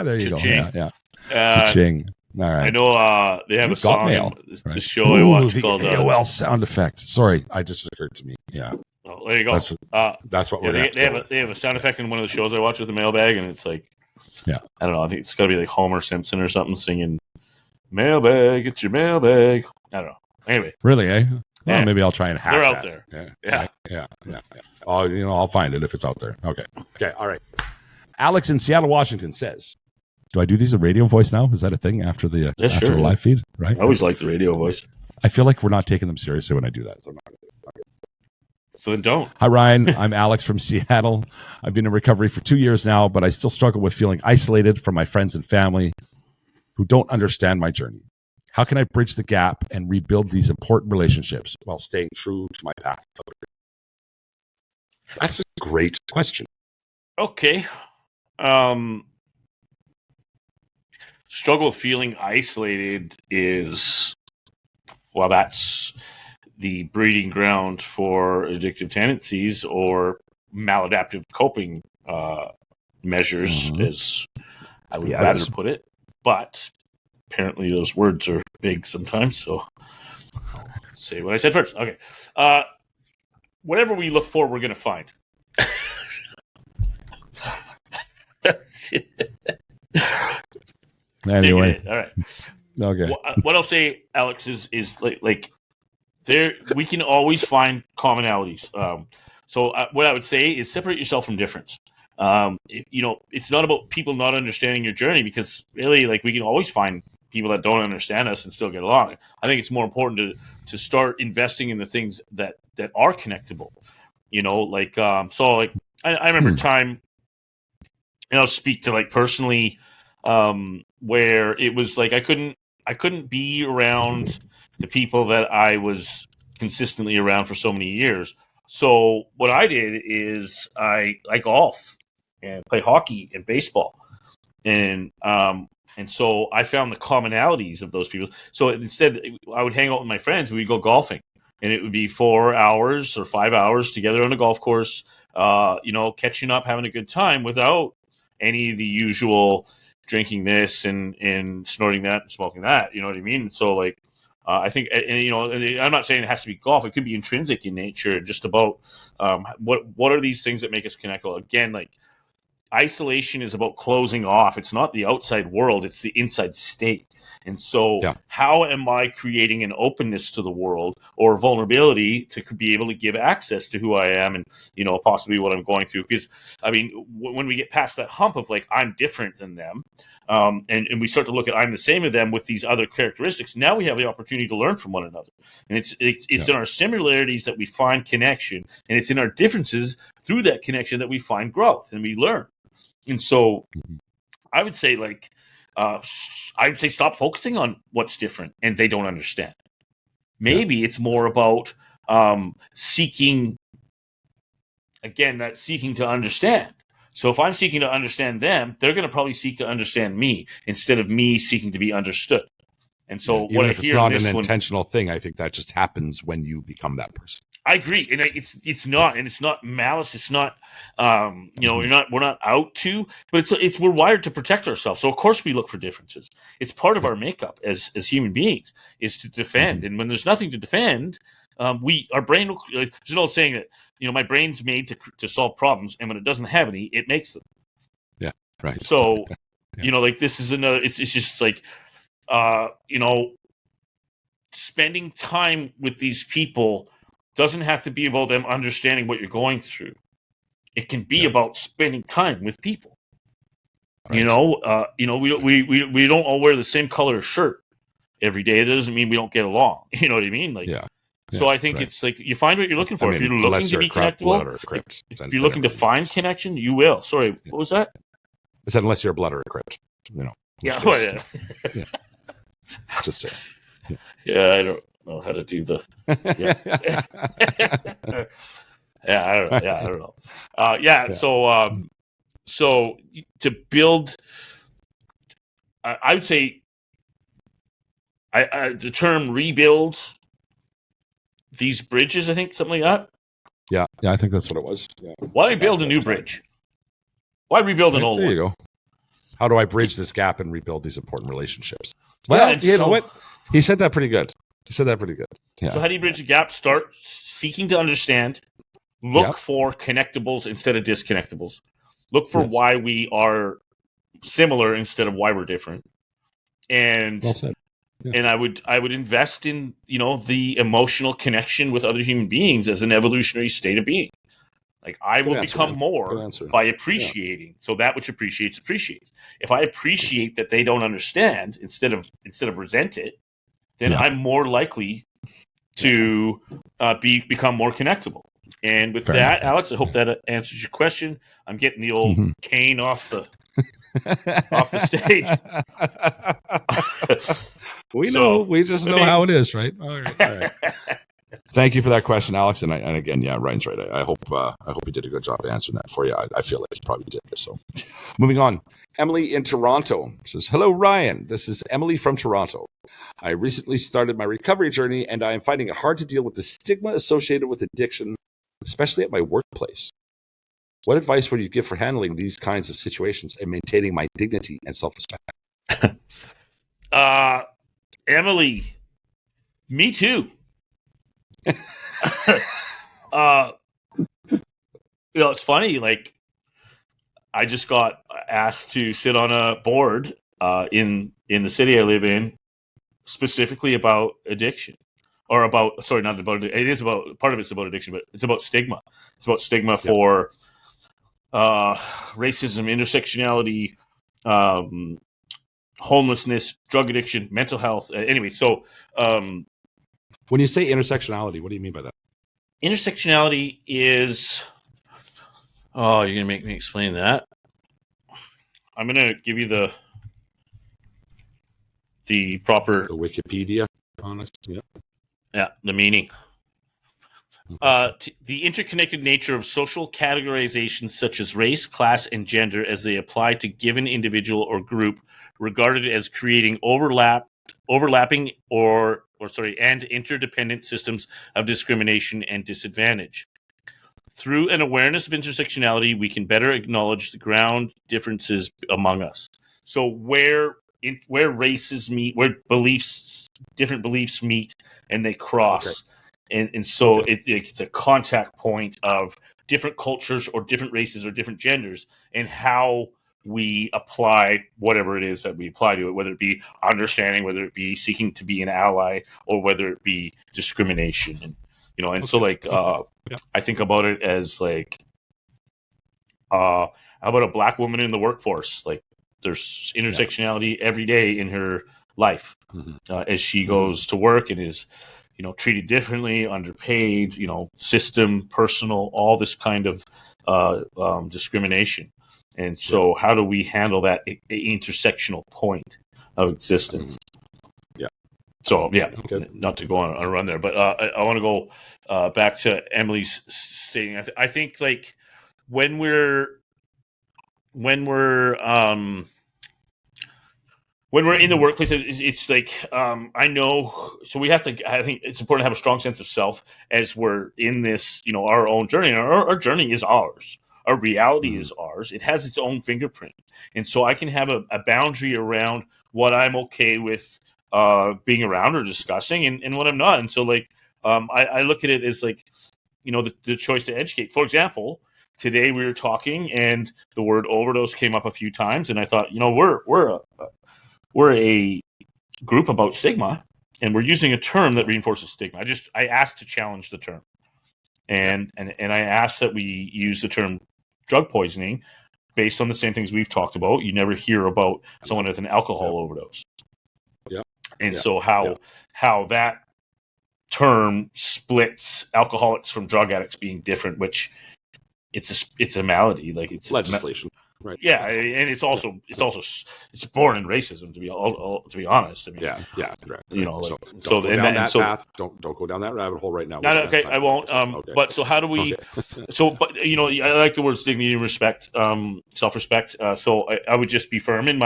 there you Cha-ching. go. Yeah. Cha-ching. All right. I know they have a song mail, the show I watched the called AOL sound effect. Sorry, I just occurred to me. Yeah. Oh, there you go. That's what we're. They have a sound effect in one of the shows I watch with the mailbag, and it's like, I don't know. I think it's got to be like Homer Simpson or something singing, "Mailbag, it's your mailbag." I don't know. Anyway, really, eh? Well, maybe I'll try and hack They're that. out there. Yeah. I'll find it if it's out there. Okay. All right. Alex in Seattle, Washington says, "Do I do these in radio voice now? Is that a thing after the live feed? Right. I always like the radio voice. I feel like we're not taking them seriously when I do that. So I'm not. So then don't. Hi, Ryan. I'm Alex from Seattle. I've been in recovery for 2 years now, but I still struggle with feeling isolated from my friends and family who don't understand my journey. How can I bridge the gap and rebuild these important relationships while staying true to my path?" That's a great question. Okay. Struggle with feeling isolated is, well, that's the breeding ground for addictive tendencies or maladaptive coping measures, as I would rather put it. But apparently those words are big sometimes, so I'll say what I said first. Okay. Whatever we look for, we're going to find. Anyway. All right. Okay. What I'll say, Alex, is like there we can always find commonalities. So what I would say is separate yourself from difference. It's not about people not understanding your journey, because really, like, we can always find people that don't understand us and still get along. I think it's more important to start investing in the things that are connectable. I remember a time, and I'll speak to, like, personally, where it was like I couldn't be around the people that I was consistently around for so many years. So what I did is I golf and play hockey and baseball, and so I found the commonalities of those people. So instead, I would hang out with my friends. We'd go golfing, and it would be 4 hours or 5 hours together on a golf course, catching up, having a good time without any of the usual drinking this and snorting that and smoking that. You know what I mean? So, like, I think, and I'm not saying it has to be golf. It could be intrinsic in nature, just about what are these things that make us connect. Again, like, isolation is about closing off. It's not the outside world, it's the inside state. And so how am I creating an openness to the world or vulnerability to be able to give access to who I am and, possibly what I'm going through? Because, I mean, when we get past that hump of, like, I'm different than them, and we start to look at I'm the same as them with these other characteristics, now we have the opportunity to learn from one another. And it's in our similarities that we find connection, and it's in our differences through that connection that we find growth and we learn. And so I would say, like, stop focusing on what's different and they don't understand. Maybe it's more about seeking to understand. So if I'm seeking to understand them, they're going to probably seek to understand me instead of me seeking to be understood. And so even if it's not an intentional thing, I think that just happens when you become that person. I agree, and it's not malice. It's not, we're not out to, but it's we're wired to protect ourselves. So of course we look for differences. It's part of our makeup as human beings is to defend. And when there's nothing to defend, our brain. There's an old saying that my brain's made to solve problems, and when it doesn't have any, it makes them. Yeah, right. So like, this is another. It's just like, spending time with these people doesn't have to be about them understanding what you're going through. It can be about spending time with people. Right. We don't all wear the same color shirt every day. It doesn't mean we don't get along. You know what I mean? Like, so I think it's like you find what you're looking for. If you're looking to be connectable, if you're looking to find connection, you will. Sorry, what was that? I said unless you're a blood or a crypt. Yeah. Just say. Yeah, I don't know how to do the. I don't know. So to build, I would say, the term rebuild these bridges. I think something like that. Yeah, I think that's what it was. Yeah. Why build a new bridge? Why rebuild an old one? There you go. How do I bridge this gap and rebuild these important relationships? Well, you know what? He said that pretty good. Yeah. So how do you bridge the gap? Start seeking to understand. Look for connectables instead of disconnectables. Look for why we are similar instead of why we're different. And And I would invest in, the emotional connection with other human beings as an evolutionary state of being. Like I will become more by appreciating. Yeah. So that which appreciates. If I appreciate that they don't understand instead of resent it, then I'm more likely to become more connectable. And with Fair that, enough. Alex, I hope that answers your question. I'm getting the old cane off the stage. We just know how it is, right? All right. Thank you for that question, Alex. And again, Ryan's right. I hope you did a good job answering that for you. I feel like you probably did. So, moving on. Emily in Toronto says, "Hello, Ryan. This is Emily from Toronto. I recently started my recovery journey, and I am finding it hard to deal with the stigma associated with addiction, especially at my workplace. What advice would you give for handling these kinds of situations and maintaining my dignity and self-respect?" Emily, me too. It's funny. Like, I just got asked to sit on a board in the city I live in, specifically about addiction, or not about it is about part of it's about addiction, but it's about stigma. It's about stigma for racism, intersectionality, homelessness, drug addiction, mental health. Anyway, so when you say intersectionality, what do you mean by that? Intersectionality is you're gonna make me explain that. I'm gonna give you the proper Wikipedia on it. Yeah, the meaning. The interconnected nature of social categorizations such as race, class, and gender as they apply to given individual or group, regarded as creating overlapping and interdependent systems of discrimination and disadvantage. Through an awareness of intersectionality, we can better acknowledge the ground differences among us. So where races meet, where different beliefs meet, and they cross, and so it's a contact point of different cultures or different races or different genders, and how we apply whatever it is that we apply to it, whether it be understanding, whether it be seeking to be an ally, or whether it be discrimination. And so I think about it as like, how about a black woman in the workforce? Like, there's intersectionality every day in her life as she goes to work and is, treated differently, underpaid, system, personal, all this kind of discrimination. And so how do we handle that intersectional point of existence? So, not to go on a run there, but I want to go back to Emily's stating. I think like when we're in the workplace, it's like I know. So we have to. I think it's important to have a strong sense of self as we're in this, our own journey. And our journey is ours. Our reality is ours. It has its own fingerprint, and so I can have a boundary around what I'm okay with being around or discussing, and what I'm not. And so, like, I look at it as like, the choice to educate. For example, today we were talking, and the word overdose came up a few times, and I thought, we're a group about stigma, and we're using a term that reinforces stigma. I asked to challenge the term, and I asked that we use the term drug poisoning based on the same things we've talked about. You never hear about someone with an alcohol overdose. And so how that term splits alcoholics from drug addicts being different, which it's a malady, like it's legislation. Right. Yeah, and it's born in racism. To be honest, I mean, right. So don't go down that path. Don't go down that rabbit hole right now. Okay, I won't. But so how do we? But I like the words dignity and respect, self-respect. So I would just be firm and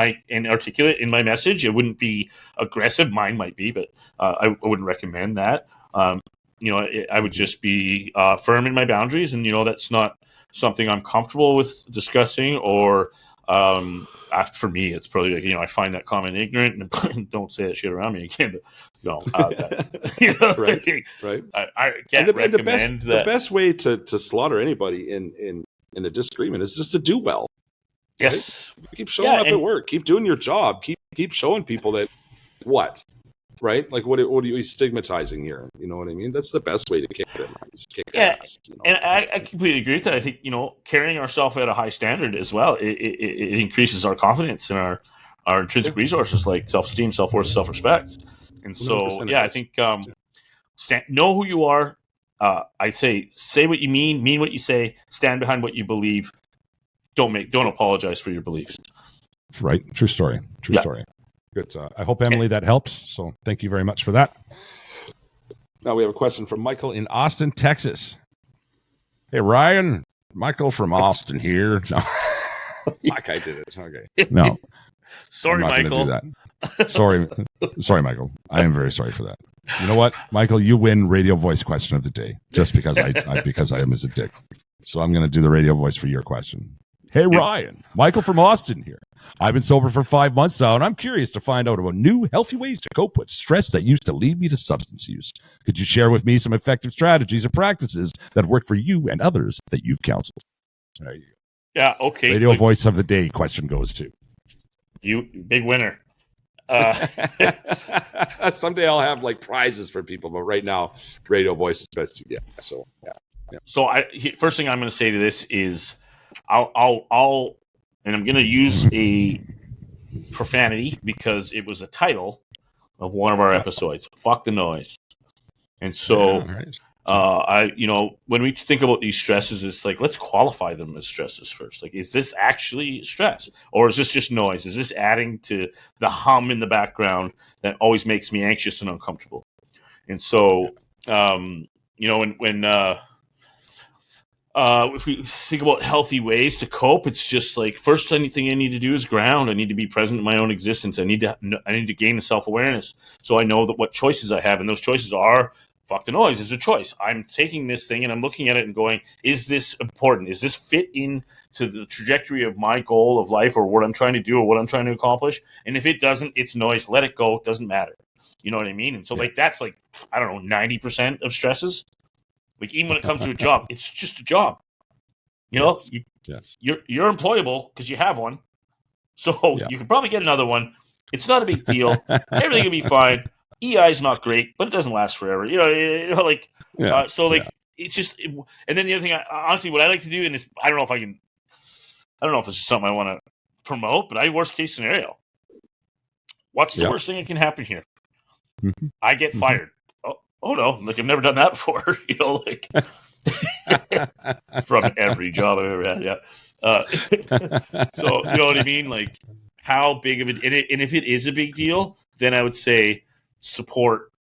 articulate in my message. It wouldn't be aggressive. Mine might be, but I wouldn't recommend that. I would just be firm in my boundaries, and that's not something I'm comfortable with discussing, or for me, it's probably like, I find that comment ignorant, and don't say that shit around me again. But right. I can't recommend that. The best way to slaughter anybody in a disagreement is just to do well. Yes, right? Keep showing up at work. Keep doing your job. Keep showing people that right? Like what are you stigmatizing here? You know what I mean? That's the best way to kick it. Kick ass, you know? And I completely agree with that. I think, carrying ourselves at a high standard as well, it increases our confidence in our intrinsic resources like self-esteem, self-worth, self-respect. And so, I think know who you are. I'd say what you mean what you say, stand behind what you believe. Don't apologize for your beliefs. Right. True story. Story. Good. I hope, Emily, that helps. So thank you very much for that. Now we have a question from Michael In Austin, Texas. Hey, Ryan. Michael from Austin here. No. Fuck, I did it. Okay. No. Sorry, Michael. Do that. Sorry, Michael. I am very sorry for that. You know what, Michael? You win radio voice question of the day just because I am as a dick. So I'm going to do the radio voice for your question. Hey, Ryan. Michael from Austin here. I've been sober for 5 months now, and I'm curious to find out about new, healthy ways to cope with stress that used to lead me to substance use. Could you share with me some effective strategies or practices that work for you and others that you've counseled? There you go. Yeah, okay. Radio voice of the day question goes to you, big winner. Someday I'll have like prizes for people, but right now, radio voice is best to get. So, yeah. So, first thing I'm going to say to this is, and I'm going to use a profanity because it was a title of one of our episodes. Fuck the noise. And so, when we think about these stresses, it's like, let's qualify them as stresses first. Like, is this actually stress, or is this just noise? Is this adding to the hum in the background that always makes me anxious and uncomfortable? And so, if we think about healthy ways to cope, it's just like, first thing I need to do is ground. I need to be present in my own existence. I need to gain the self-awareness so I know that what choices I have, and those choices are, fuck the noise is a choice. I'm taking this thing and I'm looking at it and going, is this important? Is this fit into the trajectory of my goal of life or what I'm trying to do or what I'm trying to accomplish? And if it doesn't, it's noise. Let it go. It doesn't matter. You know what I mean? And so that's like, I don't know, 90% of stresses. Like, even when it comes to a job, it's just a job. You know, you're employable because you have one. So you can probably get another one. It's not a big deal. Everything will be fine. EI is not great, but it doesn't last forever. It's just. And then the other thing, honestly, what I like to do, and I don't know if this is something I want to promote, but worst case scenario. What's the worst thing that can happen here? Mm-hmm. I get fired. Oh no! Like, I've never done that before. From every job I've ever had. Yeah. So you know what I mean? Like, how big of it? And if it is a big deal, then I would say support,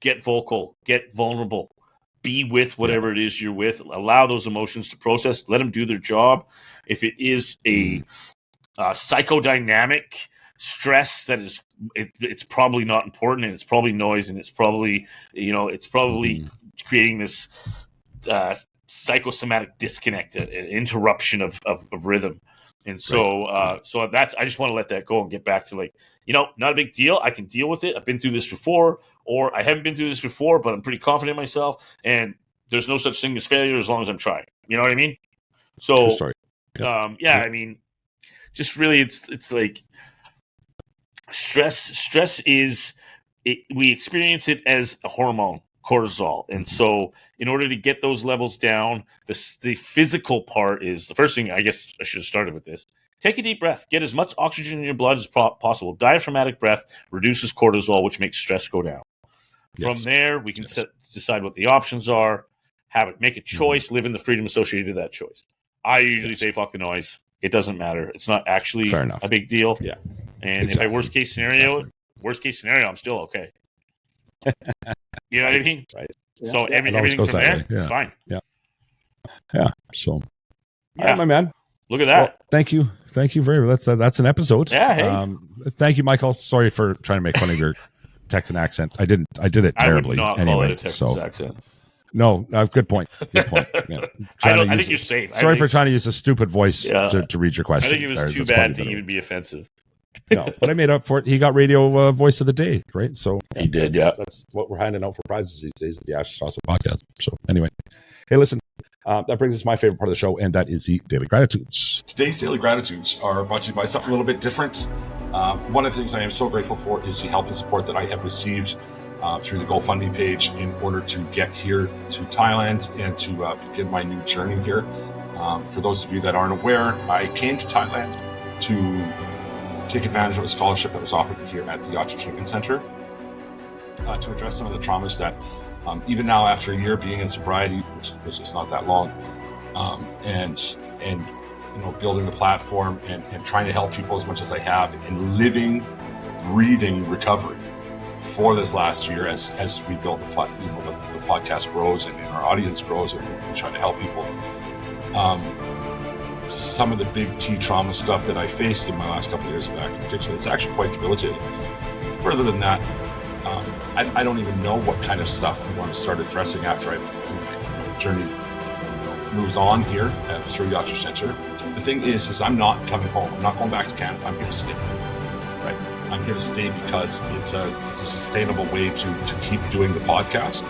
get vocal, get vulnerable, be with whatever it is you're with. Allow those emotions to process. Let them do their job. If it is a psychodynamic stress that is, it's probably not important, and it's probably noise, and it's probably creating this psychosomatic disconnect, an interruption of rhythm. And so so that's, I just want to let that go and get back to, like, not a big deal. I can deal with it. I've been through this before, or I haven't been through this before, but I'm pretty confident in myself, and there's no such thing as failure as long as I'm trying. You know what I mean? So I mean, just really, it's like, stress is, we experience it as a hormone, cortisol. And so in order to get those levels down, the physical part is, the first thing, I guess I should have started with this. Take a deep breath. Get as much oxygen in your blood as possible. Diaphragmatic breath reduces cortisol, which makes stress go down. From there, we can decide what the options are, make a choice, live in the freedom associated with that choice. I usually say, fuck the noise. It doesn't matter. It's not actually a big deal. Yeah. And if I worst case scenario, I'm still okay. You know what I mean? Right. Yeah. So everything from there, it's fine. Yeah. Yeah. So, all right, my man. Look at that. Well, thank you very much. That's an episode. Yeah. Hey. Thank you, Michael. Sorry for trying to make fun of your Texan accent. I did it terribly. I would not call it a Texas accent. No, good point. Good point. Yeah. I think you're safe. Sorry for trying to use a stupid voice to read your question. I think it was too bad to even be offensive. No, but I made up for it. He got radio voice of the day, right? So he did. That's what we're handing out for prizes these days at the Ashes to Awesome podcast. So anyway, hey, listen, that brings us to my favorite part of the show, and that is the Daily Gratitudes. Today's Daily Gratitudes are brought to you by something a little bit different. One of the things I am so grateful for is the help and support that I have received through the GoFundMe page in order to get here to Thailand and to begin my new journey here. For those of you that aren't aware, I came to Thailand to take advantage of a scholarship that was offered here at the Yatra Center to address some of the traumas that even now after a year being in sobriety, which is not that long, and building the platform and trying to help people as much as I have in living, breathing recovery for this last year as we build the podcast grows and our audience grows and we try to help people. Some of the big T trauma stuff that I faced in my last couple of years of active addiction, it's actually quite debilitating. Further than that, I don't even know what kind of stuff I'm going to start addressing after my journey moves on here through Yatra Center. The thing is I'm not coming home. I'm not going back to Canada. I'm here to stay. Right? I'm here to stay because it's a sustainable way to keep doing the podcast.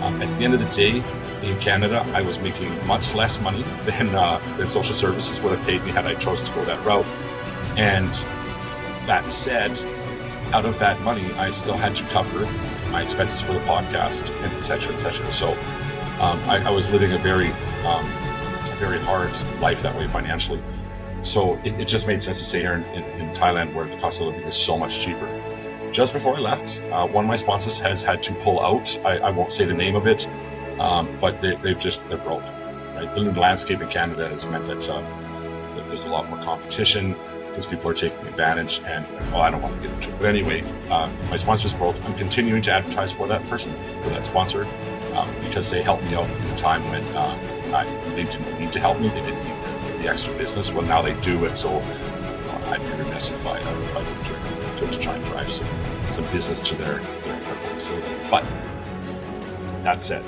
At the end of the day, in Canada, I was making much less money than social services would have paid me had I chose to go that route. And that said, out of that money, I still had to cover my expenses for the podcast, and et cetera, et cetera. So I was living a very hard life that way financially. So it just made sense to stay here in Thailand, where the cost of living is so much cheaper. Just before I left, one of my sponsors has had to pull out. I won't say the name of it, but they're broke. Right? The new landscape in Canada has meant that there's a lot more competition because people are taking advantage, and I don't want to get into it. But anyway, my sponsor's broke. I'm continuing to advertise for that person, for that sponsor, because they helped me out in a time when they didn't need to help me. They didn't need the extra business. Well, now they do, and so I'd be remiss if I didn't do anything to try and drive some business to their incredible facility. But that said,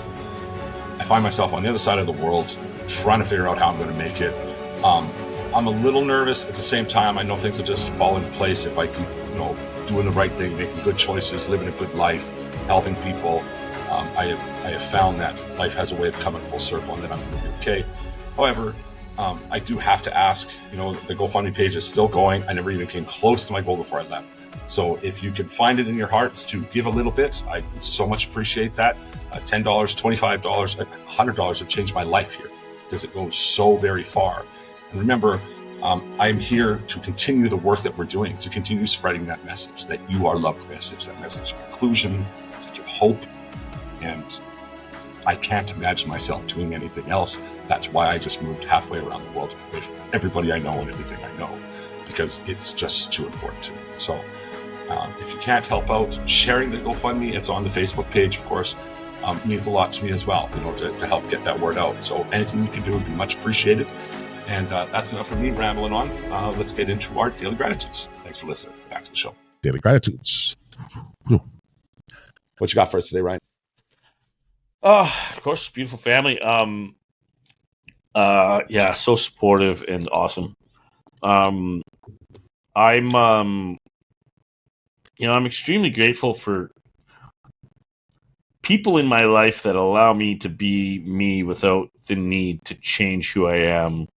I find myself on the other side of the world trying to figure out how I'm going to make it. I'm a little nervous. At the same time, I know things will just fall into place if I keep, doing the right thing, making good choices, living a good life, helping people. I have found that life has a way of coming full circle, and that I'm going to be okay. However, I do have to ask, the GoFundMe page is still going. I never even came close to my goal before I left. So if you can find it in your hearts to give a little bit, I so much appreciate that. $10, $25, $100 have changed my life here because it goes so very far. And remember, I'm here to continue the work that we're doing, to continue spreading that message, that you are loved message, that message of inclusion, message of hope. And I can't imagine myself doing anything else. That's why I just moved halfway around the world with everybody I know and everything I know, because it's just too important to me. So if you can't help out, sharing the GoFundMe, it's on the Facebook page, of course, means a lot to me as well, to help get that word out. So anything you can do would be much appreciated. And that's enough for me rambling on. Let's get into our daily gratitudes. Thanks for listening. Back to the show. Daily gratitudes. What you got for us today, Ryan? Of course, beautiful family. So supportive and awesome. I'm extremely grateful for people in my life that allow me to be me without the need to change who I am.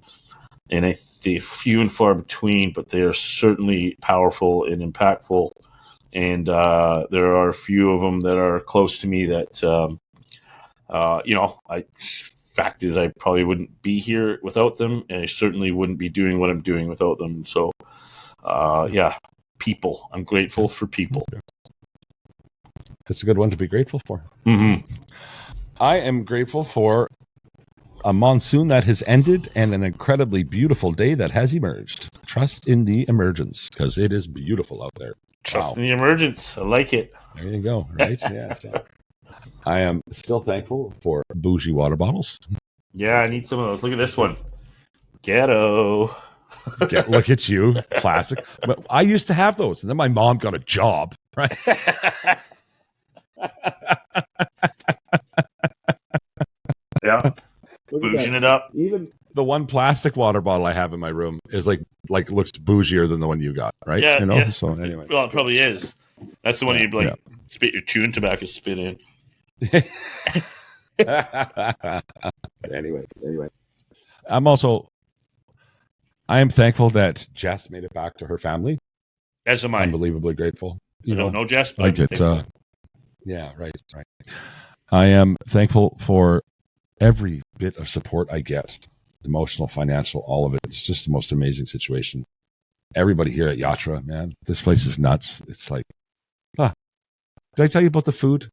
And they're few and far between, but they are certainly powerful and impactful. And there are a few of them that are close to me that, fact is I probably wouldn't be here without them. And I certainly wouldn't be doing what I'm doing without them. So, people. I'm grateful for people. That's a good one to be grateful for. Mm-hmm. I am grateful for a monsoon that has ended and an incredibly beautiful day that has emerged. Trust in the emergence, because it is beautiful out there. Trust in the emergence. I like it. There you go. Right? Yeah. So I am still thankful for bougie water bottles. Yeah, I need some of those. Look at this one. Ghetto. Look at you. Classic. But I used to have those, and then my mom got a job. Right? Yeah. Bouging it up. Even the one plastic water bottle I have in my room is like looks bougier than the one you got, right? Yeah. Yeah. So anyway. Well, it probably is. That's the one you'd spit your chewing tobacco spit in. Anyway. I am thankful that Jess made it back to her family. As am I. Unbelievably grateful. No jest, but I get. Yeah, right. I am thankful for every bit of support I get, emotional, financial, all of it. It's just the most amazing situation. Everybody here at Yatra, man, this place is nuts. It's like, did I tell you about the food?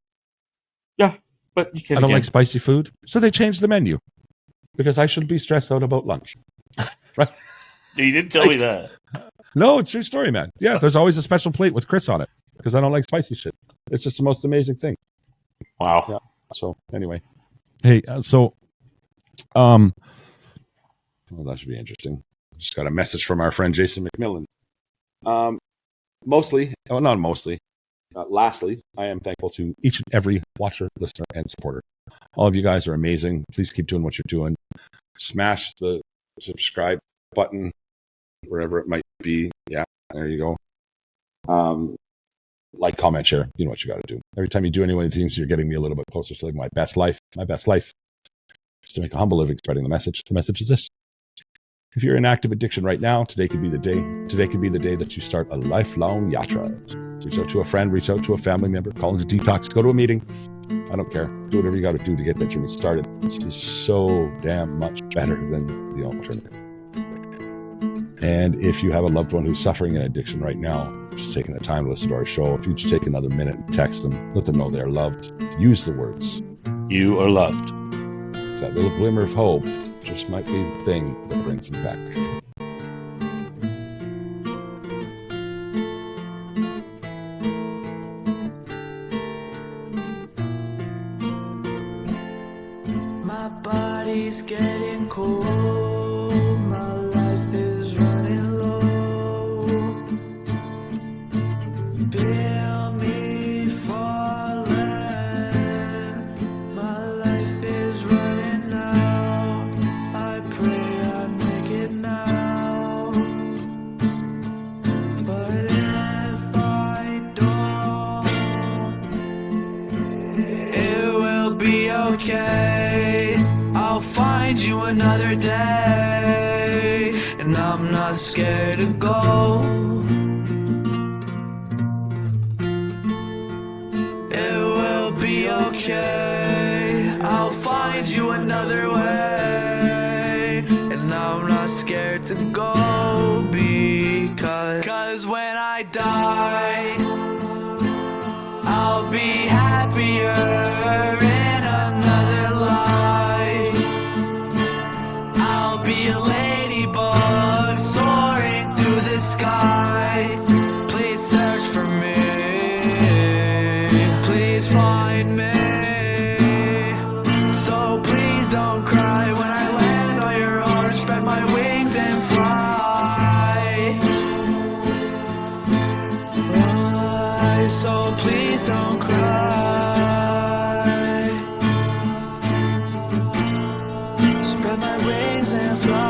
Yeah, but you can't. I don't like spicy food, so they changed the menu because I shouldn't be stressed out about lunch. Right? You didn't tell me that. No, true story, man. Yeah, there's always a special plate with Chris on it because I don't like spicy shit. It's just the most amazing thing. Wow. Yeah. So anyway, hey, well, that should be interesting. Just got a message from our friend Jason McMillan. Lastly, I am thankful to each and every watcher, listener, and supporter. All of you guys are amazing. Please keep doing what you're doing. Smash the subscribe button wherever it might be. Yeah, there you go. Like, comment, share. You know what you got to do. Every time you do any of these things, you're getting me a little bit closer to living my best life. My best life is to make a humble living, spreading the message. The message is this. If you're in active addiction right now, today could be the day. Today could be the day that you start a lifelong yatra. Reach out to a friend, reach out to a family member, call into detox, go to a meeting. I don't care. Do whatever you got to do to get that journey started. This is so damn much better than the alternative. And if you have a loved one who's suffering in addiction right now, just taking the time to listen to our show, if you just take another minute and text them, let them know they're loved. Use the words. You are loved. That little glimmer of hope just might be the thing that brings them back. My body's getting cold. My life is running low. Feel me falling. My life is running out. I pray I make it now. But if I don't, it will be okay. I'll find you another day, and I'm not scared to go. It will be okay. I'll find you another way, and I'm not scared to go, because when I die, I'll be happier in another life. I'll be a ladybug soaring through the sky. Please search for me. Please find me. So please don't cry when I land on your arms. Spread my wings and fly. So please don't cry. Spread my wings and fly.